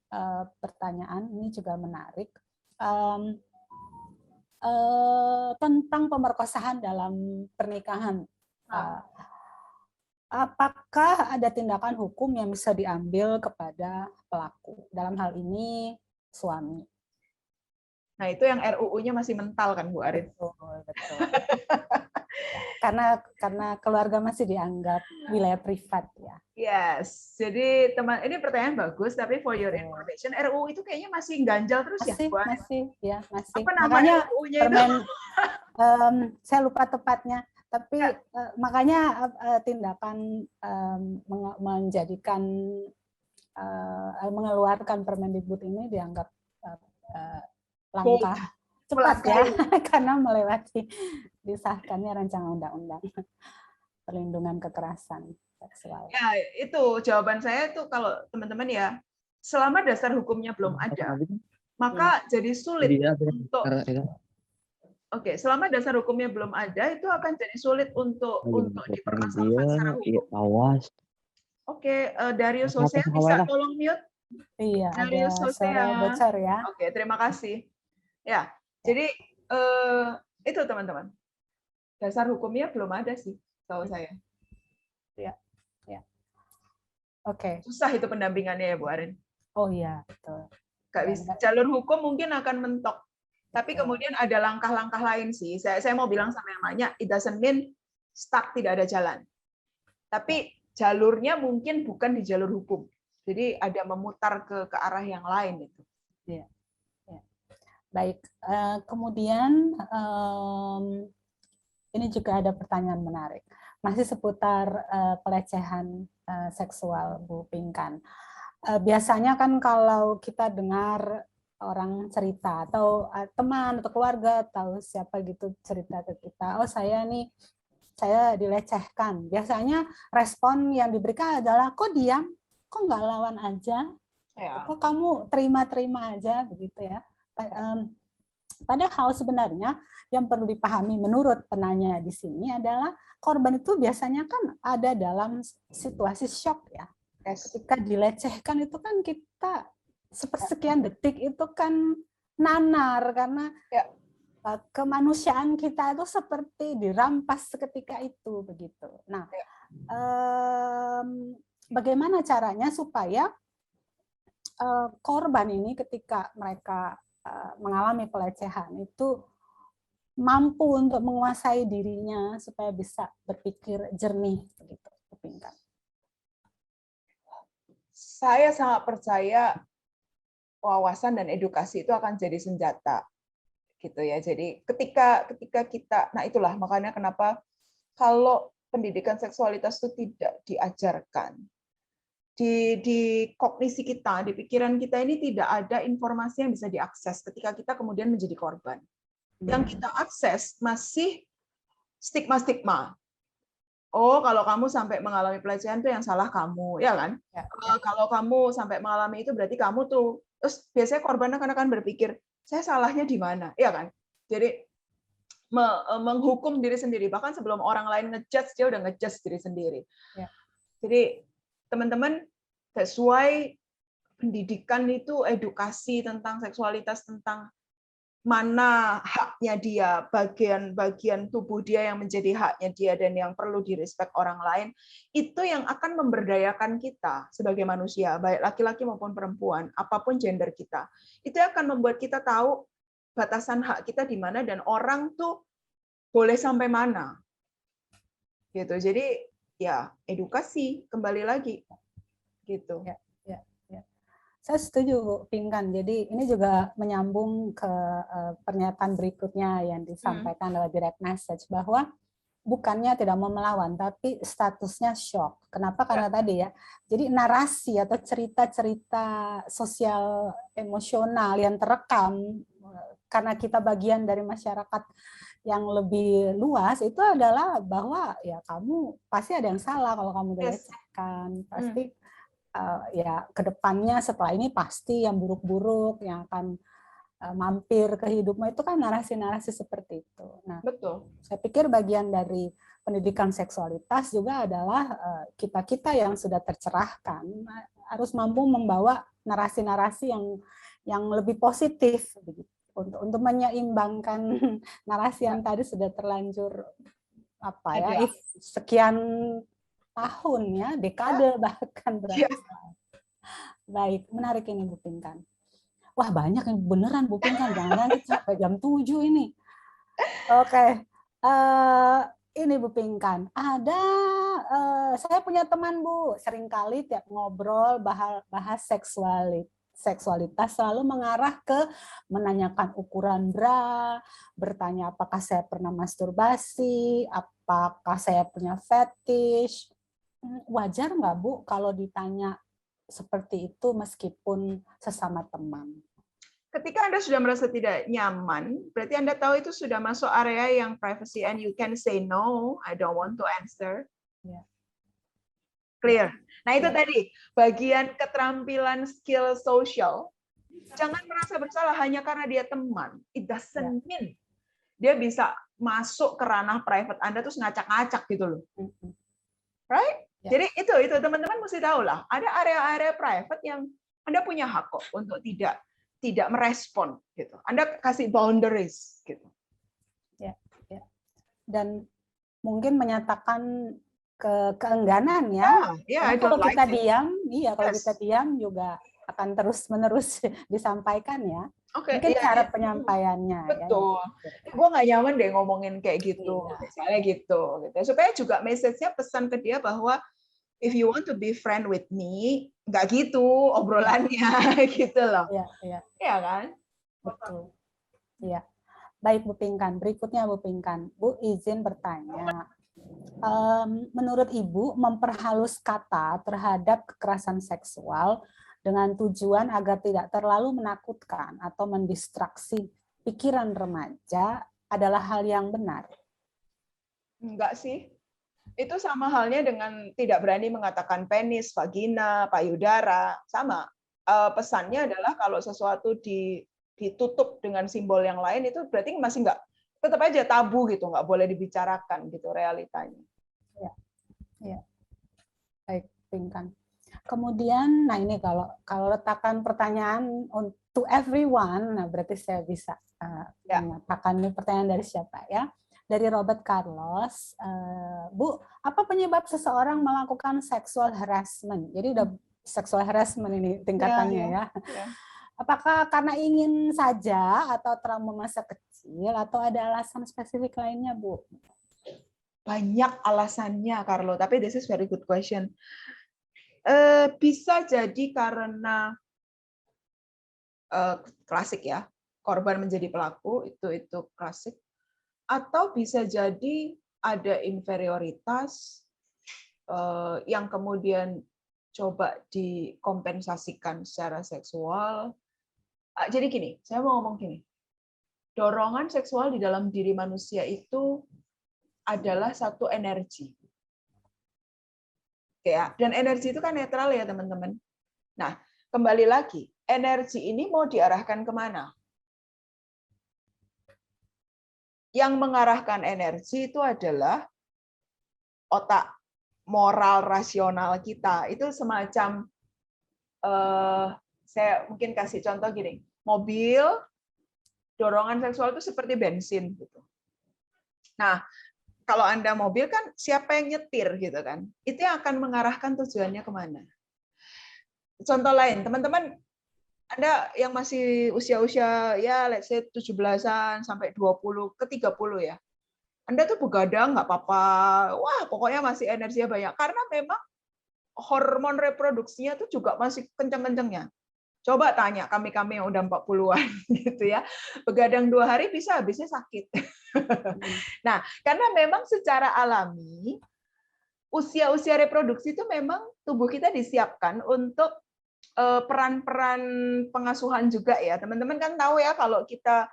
pertanyaan, ini juga menarik. Tentang pemerkosaan dalam pernikahan. Apakah ada tindakan hukum yang bisa diambil kepada pelaku? Dalam hal ini suami. Nah, itu yang RUU-nya masih mental kan, Bu Arin? Betul. Karena keluarga masih dianggap wilayah privat ya. Yes. Jadi teman, ini pertanyaan bagus, tapi for your information, RUU itu kayaknya masih ganjal terus ya, Bu Arin? Masih. Apa nama makanya RUU-nya permen, saya lupa tepatnya. Tapi makanya tindakan menjadikan mengeluarkan Permendikbud ini dianggap langkah cepat ya, karena melewati disahkannya rancangan undang-undang perlindungan kekerasan seksual. Ya, itu jawaban saya tuh kalau teman-teman ya, selama dasar hukumnya belum ada, maka jadi sulit untuk Oke, selama dasar hukumnya belum ada, itu akan jadi sulit untuk dipermasalahkan secara hukum. Oke, Darius Hosea bisa tolong mute? Iya, Darius ada Hosea. suara bocor ya. Oke, terima kasih. Ya, jadi itu teman-teman. Dasar hukumnya belum ada sih, tahu saya. Ya. Oke. Susah itu pendampingannya ya, Bu Arin. Oh iya, betul. Nggak bisa. Jalur hukum mungkin akan mentok. Tapi kemudian ada langkah-langkah lain sih. Saya mau bilang sama yang nanya, it doesn't mean stuck, tidak ada jalan. Tapi jalurnya mungkin bukan di jalur hukum. Jadi ada memutar ke arah yang lain itu. Ya. Baik. Kemudian ini juga ada pertanyaan menarik. Masih seputar pelecehan seksual, Bu Pinkan. Biasanya kan kalau kita dengar orang cerita atau teman atau keluarga atau siapa gitu cerita ke kita, oh saya nih saya dilecehkan. Biasanya respon yang diberikan adalah, kok diam, kok nggak lawan aja, Ya. kok kamu terima-terima aja, begitu ya. Padahal sebenarnya yang perlu dipahami menurut penanya di sini adalah korban itu biasanya kan ada dalam situasi shock ya. Ketika dilecehkan itu kan kita sepersekian detik itu kan nanar karena kemanusiaan kita itu seperti dirampas seketika itu begitu. Nah, bagaimana caranya supaya korban ini ketika mereka mengalami pelecehan itu mampu untuk menguasai dirinya supaya bisa berpikir jernih begitu, Pinkan. Saya sangat percaya wawasan dan edukasi itu akan jadi senjata gitu ya. Jadi ketika kita, nah itulah makanya kenapa kalau pendidikan seksualitas itu tidak diajarkan di kognisi kita, di pikiran kita ini tidak ada informasi yang bisa diakses ketika kita kemudian menjadi korban. Yang kita akses masih stigma-stigma. Oh, kalau kamu sampai mengalami pelecehan itu yang salah kamu, ya kan? Kalau kamu sampai mengalami itu berarti kamu tuh. Terus biasanya korban akan berpikir, saya salahnya di mana, ya kan? Jadi menghukum diri sendiri, bahkan sebelum orang lain ngejudge, dia udah ngejudge diri sendiri. Ya. Jadi teman-teman, that's why pendidikan itu edukasi tentang seksualitas, tentang mana haknya dia, bagian-bagian tubuh dia yang menjadi haknya dia dan yang perlu direspek orang lain, itu yang akan memberdayakan kita sebagai manusia, baik laki-laki maupun perempuan, apapun gender kita. Itu akan membuat kita tahu batasan hak kita di mana dan orang tuh boleh sampai mana. Gitu. Jadi ya edukasi kembali lagi. Gitu. Ya. Saya setuju, Bu Pinkan. Jadi ini juga menyambung ke pernyataan berikutnya yang disampaikan lewat direct message bahwa bukannya tidak mau melawan, tapi statusnya shock. Kenapa? Karena tadi ya. Jadi narasi atau cerita-cerita sosial emosional yang terekam karena kita bagian dari masyarakat yang lebih luas itu adalah bahwa ya kamu pasti ada yang salah kalau kamu dilecehkan, pasti ya kedepannya setelah ini pasti yang buruk-buruk yang akan mampir ke hidupmu itu kan narasi-narasi seperti itu. Nah, betul. Saya pikir bagian dari pendidikan seksualitas juga adalah kita-kita yang sudah tercerahkan harus mampu membawa narasi-narasi yang lebih positif untuk menyeimbangkan narasi yang tadi sudah terlanjur sekian tahun ya, dekade bahkan berarti. Baik, menarik ini Bu Pinkan. Wah, banyak yang beneran Bu Pinkan, jangan-jangan sampai jam 7 ini. Oke. Ini Bu Pinkan, saya punya teman Bu, seringkali tiap ngobrol bahas seksualitas selalu mengarah ke menanyakan ukuran bra, bertanya apakah saya pernah masturbasi, apakah saya punya fetish. Wajar nggak Bu kalau ditanya seperti itu meskipun sesama teman? Ketika Anda sudah merasa tidak nyaman, berarti Anda tahu itu sudah masuk area yang privacy and you can say no, I don't want to answer. Yeah. Clear. Nah itu tadi, bagian keterampilan skill social. Jangan merasa bersalah hanya karena dia teman. It doesn't mean dia bisa masuk ke ranah private Anda terus ngacak-ngacak gitu loh. Right? Jadi itu teman-teman mesti tahu lah. Ada area-area private yang Anda punya hak kok untuk tidak merespon gitu. Anda kasih boundaries gitu. Ya. Dan mungkin menyatakan keengganan ya. Kalau kita diam, kalau kita diam juga akan terus-menerus disampaikan ya. Mungkin cara penyampaiannya. Betul. Ya. Gue nggak nyaman deh ngomongin kayak gitu, misalnya gitu. Supaya juga message-nya pesan ke dia bahwa if you want to be friend with me, nggak gitu obrolannya, gitu loh. Iya kan? Betul. Iya. Baik Bu Pinkan. Berikutnya Bu Pinkan. Bu izin bertanya. Menurut Ibu, memperhalus kata terhadap kekerasan seksual dengan tujuan agar tidak terlalu menakutkan atau mendistraksi pikiran remaja adalah hal yang benar. Enggak sih. Itu sama halnya dengan tidak berani mengatakan penis, vagina, payudara, sama. Pesannya adalah kalau sesuatu ditutup dengan simbol yang lain itu berarti masih enggak, tetap aja tabu gitu, nggak boleh dibicarakan gitu realitanya. Ya, baik, Pinkan. Kemudian, nah ini kalau letakkan pertanyaan to everyone, nah berarti saya bisa mengatakan ini pertanyaan dari siapa ya? Dari Robert Carlos, Bu, apa penyebab seseorang melakukan sexual harassment? Jadi udah sexual harassment ini tingkatannya ya. Apakah karena ingin saja atau trauma masa kecil atau ada alasan spesifik lainnya, Bu? Banyak alasannya, Carlo. Tapi this is very good question. Bisa jadi karena klasik ya, korban menjadi pelaku itu klasik. Atau bisa jadi ada inferioritas yang kemudian coba dikompensasikan secara seksual. Jadi gini, saya mau ngomong gini. Dorongan seksual di dalam diri manusia itu adalah satu energi. Ya, dan energi itu kan netral ya, teman-teman. Nah, kembali lagi, energi ini mau diarahkan kemana? Yang mengarahkan energi itu adalah otak moral rasional kita. Itu semacam, saya mungkin kasih contoh gini, mobil, dorongan seksual itu seperti bensin. Gitu. Nah, kalau Anda mobil kan siapa yang nyetir gitu kan? Itu yang akan mengarahkan tujuannya kemana. Contoh lain, teman-teman, Anda yang masih usia-usia ya let's say 17-an sampai 20 ke 30 ya. Anda tuh begadang nggak apa-apa. Wah, pokoknya masih energinya banyak karena memang hormon reproduksinya tuh juga masih kenceng-kencengnya. Coba tanya kami-kami yang udah 40-an gitu ya. Begadang 2 hari bisa habisnya sakit. Nah, karena memang secara alami usia-usia reproduksi itu memang tubuh kita disiapkan untuk peran-peran pengasuhan juga ya. Teman-teman kan tahu ya kalau kita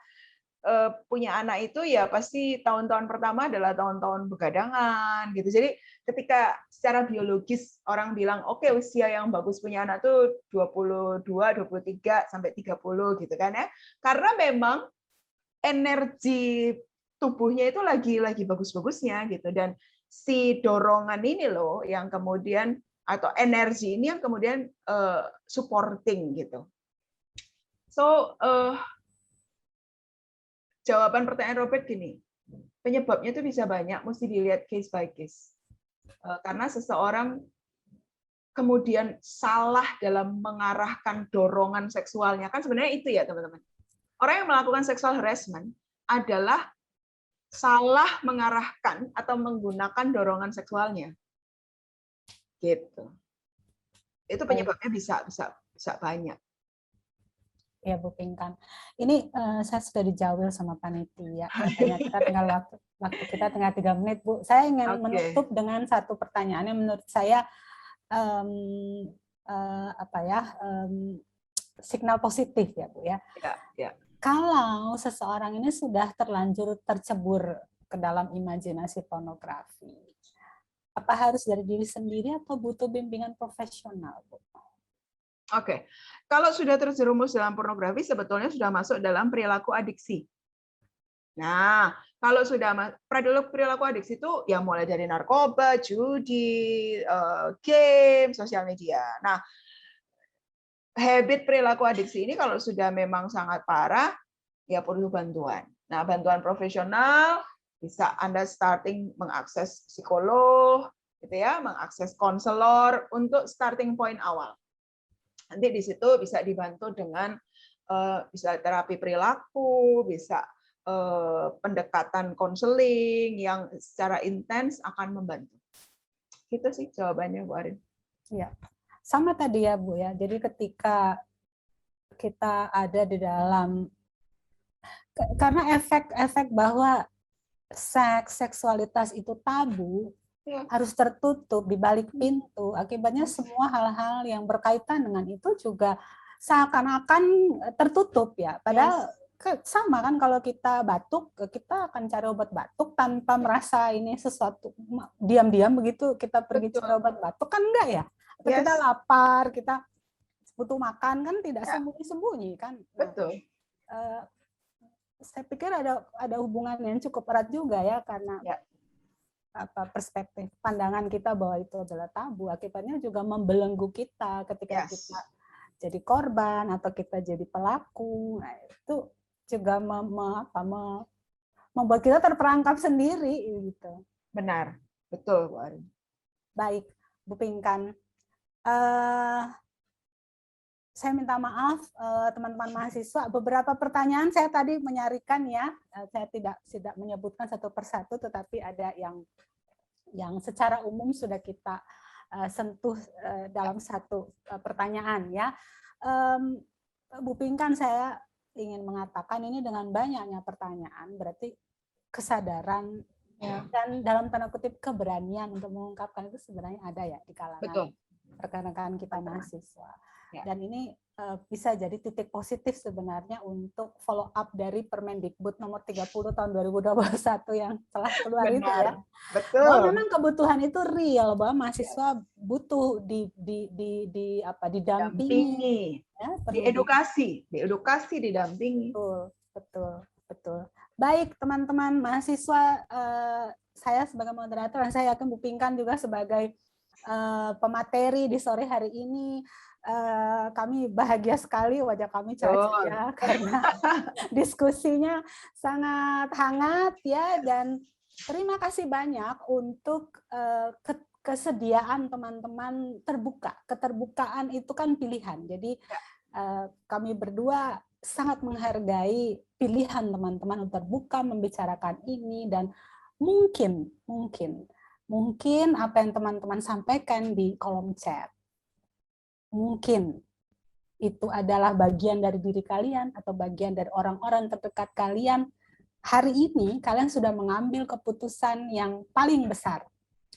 punya anak itu ya pasti tahun-tahun pertama adalah tahun-tahun begadangan gitu. Jadi ketika secara biologis orang bilang oke, usia yang bagus punya anak tuh 22, 23 sampai 30 gitu kan ya. Karena memang energi tubuhnya itu lagi bagus-bagusnya gitu, dan si dorongan ini loh yang kemudian atau energi ini yang kemudian supporting gitu. So jawaban pertanyaan Robert gini, penyebabnya itu bisa banyak, mesti dilihat case by case. Karena seseorang kemudian salah dalam mengarahkan dorongan seksualnya, kan sebenarnya itu ya teman-teman. Orang yang melakukan sexual harassment adalah salah mengarahkan atau menggunakan dorongan seksualnya. Gitu. Itu penyebabnya bisa banyak. Ya, Bu Pinkan. Ini saya sudah dijawil sama panitia. Katanya kita tinggal waktu kita tinggal 3 menit, Bu. Saya ingin menutup dengan satu pertanyaan yang menurut saya signal positif ya, Bu ya. Ya. Kalau seseorang ini sudah terlanjur tercebur ke dalam imajinasi pornografi, apa harus dari diri sendiri atau butuh bimbingan profesional, Bu? Oke. Kalau sudah terjerumus dalam pornografi, sebetulnya sudah masuk dalam perilaku adiksi. Nah, kalau sudah perilaku adiksi itu ya mulai dari narkoba, judi, game, sosial media. Nah, habit perilaku adiksi ini kalau sudah memang sangat parah, ya perlu bantuan. Nah, bantuan profesional bisa Anda starting mengakses psikolog, gitu ya, mengakses konselor untuk starting point awal. Nanti di situ bisa dibantu dengan bisa terapi perilaku, bisa pendekatan konseling yang secara intens akan membantu. Gitu sih jawabannya, Bu Arin. Iya. Sama tadi ya, Bu ya. Jadi ketika kita ada di dalam, karena efek bahwa seksualitas itu tabu, harus tertutup di balik pintu, akibatnya semua hal-hal yang berkaitan dengan itu juga seakan-akan tertutup ya. Padahal sama kan kalau kita batuk, kita akan cari obat batuk tanpa merasa ini sesuatu, diam-diam begitu kita pergi Betul. cari obat batuk kan enggak ya? Atau kita Yes. lapar, kita butuh makan kan tidak Ya. sembunyi-sembunyi kan? Nah, Betul. saya pikir ada hubungan yang cukup erat juga ya, karena Ya. perspektif pandangan kita bahwa itu adalah tabu, akibatnya juga membelenggu kita ketika Yes. kita jadi korban atau kita jadi pelaku. Nah, itu juga membuat kita terperangkap sendiri gitu. Benar. Betul, Bu Arin. Baik, Bu Pinkan. Saya minta maaf teman-teman mahasiswa, beberapa pertanyaan saya tadi menyarikan ya, saya tidak menyebutkan satu persatu, tetapi ada yang secara umum sudah kita sentuh dalam satu pertanyaan ya. Bu Pinkan, saya ingin mengatakan ini dengan banyaknya pertanyaan, berarti kesadaran dan dalam tanda kutip keberanian untuk mengungkapkan itu sebenarnya ada ya di kalangan rekan-rekan kita mahasiswa. Ya. Dan ini bisa jadi titik positif sebenarnya untuk follow up dari Permendikbud nomor 30 tahun 2021 yang telah keluar. Benar. Itu ya. Betul. Bahwa memang kebutuhan itu real, bahwa mahasiswa butuh didampingi, ya, diedukasi, didampingi. Betul. Baik, teman-teman mahasiswa, saya sebagai moderator dan saya yakin Bu Pinkan juga sebagai pemateri di sore hari ini, kami bahagia sekali, wajah kami cerah ya, karena diskusinya sangat hangat ya, dan terima kasih banyak untuk kesediaan teman-teman terbuka. Keterbukaan itu kan pilihan, jadi kami berdua sangat menghargai pilihan teman-teman untuk terbuka membicarakan ini, dan mungkin apa yang teman-teman sampaikan di kolom chat mungkin itu adalah bagian dari diri kalian atau bagian dari orang-orang terdekat kalian. Hari ini kalian sudah mengambil keputusan yang paling besar,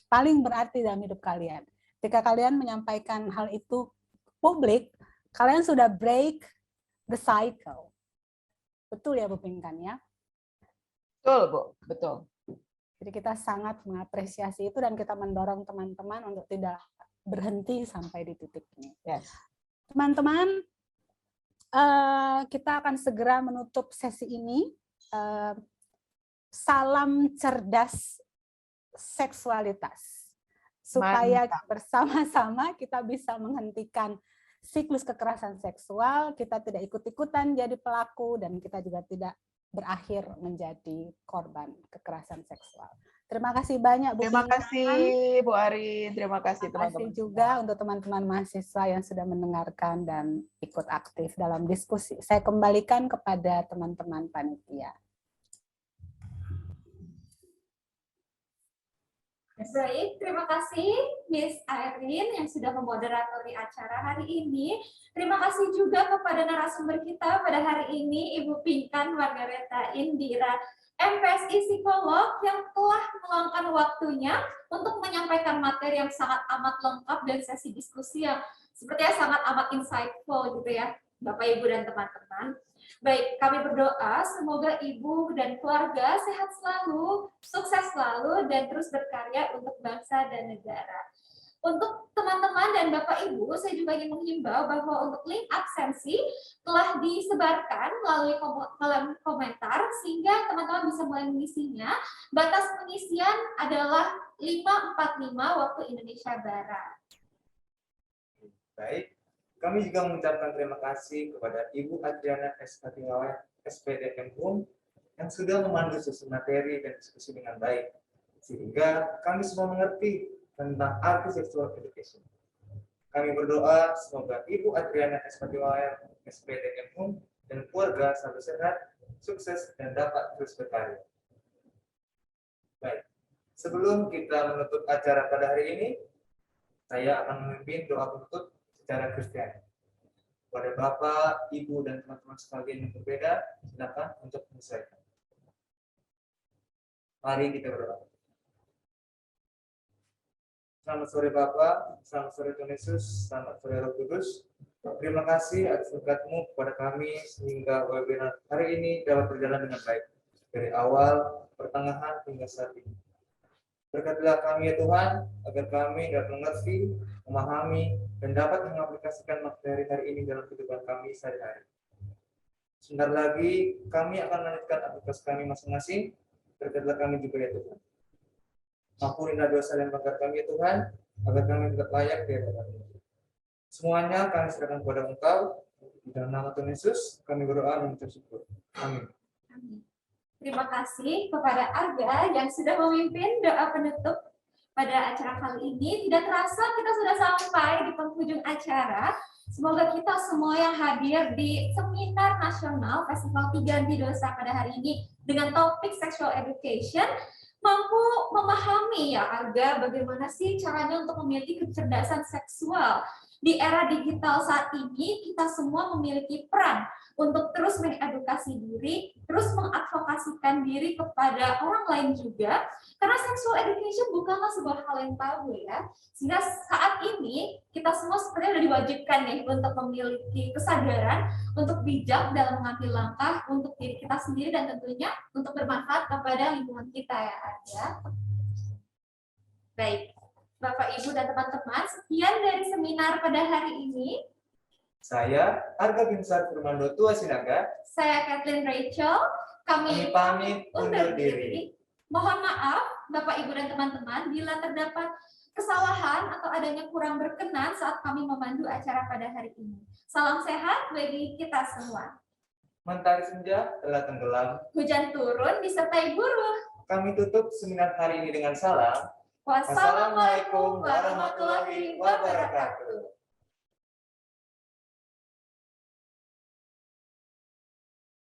paling berarti dalam hidup kalian. Ketika kalian menyampaikan hal itu publik, kalian sudah break the cycle. Betul ya Bu Pinkan ya? Betul Bu, betul. Jadi kita sangat mengapresiasi itu dan kita mendorong teman-teman untuk tidak berhenti sampai di titik ini. Yes. Teman-teman, kita akan segera menutup sesi ini. Salam cerdas seksualitas. Supaya bersama-sama kita bisa menghentikan siklus kekerasan seksual, kita tidak ikut-ikutan jadi pelaku, dan kita juga tidak berakhir menjadi korban kekerasan seksual. Terima kasih banyak Bu Terima Pinkan. kasih Bu Arin, terima kasih teman-teman. Terima kasih juga untuk teman-teman mahasiswa yang sudah mendengarkan dan ikut aktif dalam diskusi. Saya kembalikan kepada teman-teman panitia. Baik, terima kasih Miss Irene yang sudah memoderatori acara hari ini. Terima kasih juga kepada narasumber kita pada hari ini, Ibu Pinkan Margareta Indira, MPSI Psikolog, yang telah meluangkan waktunya untuk menyampaikan materi yang sangat amat lengkap dan sesi diskusi yang sepertinya sangat amat insightful gitu ya, Bapak Ibu dan teman-teman. Baik, kami berdoa semoga Ibu dan keluarga sehat selalu, sukses selalu, dan terus berkarya untuk bangsa dan negara. Untuk teman-teman dan Bapak Ibu, saya juga ingin menghimbau bahwa untuk link absensi telah disebarkan melalui kolom komentar, sehingga teman-teman bisa mulai mengisinya. Batas pengisian adalah 5:45 waktu Indonesia Barat. Baik, kami juga mengucapkan terima kasih kepada Ibu Adriana S. Patiwawaya, SPD MUM, yang sudah memandu sesi materi dan diskusi dengan baik, sehingga kami semua mengerti tentang arti sexual education. Kami berdoa semoga Ibu Adriana S. Patiwawaya, SPD MUM, dan keluarga selalu sehat, sukses, dan dapat terus berkarya. Baik, sebelum kita menutup acara pada hari ini, saya akan memimpin doa penutup secara Kristiani. Kepada Bapak, Ibu, dan teman-teman sekalian yang berbeda, silakan untuk menyesuaikan. Mari kita berdoa. Selamat sore Bapak, selamat sore Tuhan Yesus, selamat sore Roh Kudus. Terima kasih atas berkat-Mu kepada kami sehingga webinar hari ini dapat berjalan dengan baik dari awal, pertengahan hingga saat ini. Berkatilah kami ya Tuhan, agar kami dapat mengerti, memahami, dan dapat mengaplikasikan materi hari ini dalam kehidupan kami sehari-hari. Sebentar lagi kami akan melanjutkan aktivitas kami masing-masing. Berkatilah kami juga ya Tuhan. Ampunilah dosa dan pelanggaran kami ya Tuhan, agar kami tetap layak di hadapan-Mu. Semuanya kami serahkan kepada Engkau. Di dalam nama Tuhan Yesus, kami berdoa dan mengucap syukur. Amin. Amin. Terima kasih kepada Arga yang sudah memimpin doa penutup pada acara kali ini. Tidak terasa kita sudah sampai di penghujung acara. Semoga kita semua yang hadir di Seminar Nasional Festival 3 Anti Dosa pada hari ini dengan topik Sexual Education mampu memahami ya Arga bagaimana sih caranya untuk memiliki kecerdasan seksual. Di era digital saat ini, kita semua memiliki peran untuk terus mengedukasi diri, terus mengadvokasikan diri kepada orang lain juga, karena sexual education bukanlah sebuah hal yang tabu ya. Sehingga saat ini, kita semua sebenarnya sudah diwajibkan nih untuk memiliki kesadaran, untuk bijak dalam mengambil langkah untuk diri kita sendiri dan tentunya untuk bermanfaat kepada lingkungan kita ya. Baik. Bapak, Ibu, dan teman-teman, sekian dari seminar pada hari ini. Saya, Arga Binsar Firmando Tua Sinaga. Saya Kathleen Rachel. Kami Pamit undur diri. Mohon maaf, Bapak, Ibu, dan teman-teman, bila terdapat kesalahan atau adanya kurang berkenan saat kami memandu acara pada hari ini. Salam sehat bagi kita semua. Mentari senja telah tenggelam. Hujan turun disertai buruh. Kami tutup seminar hari ini dengan salam. Wassalamualaikum warahmatullahi wabarakatuh.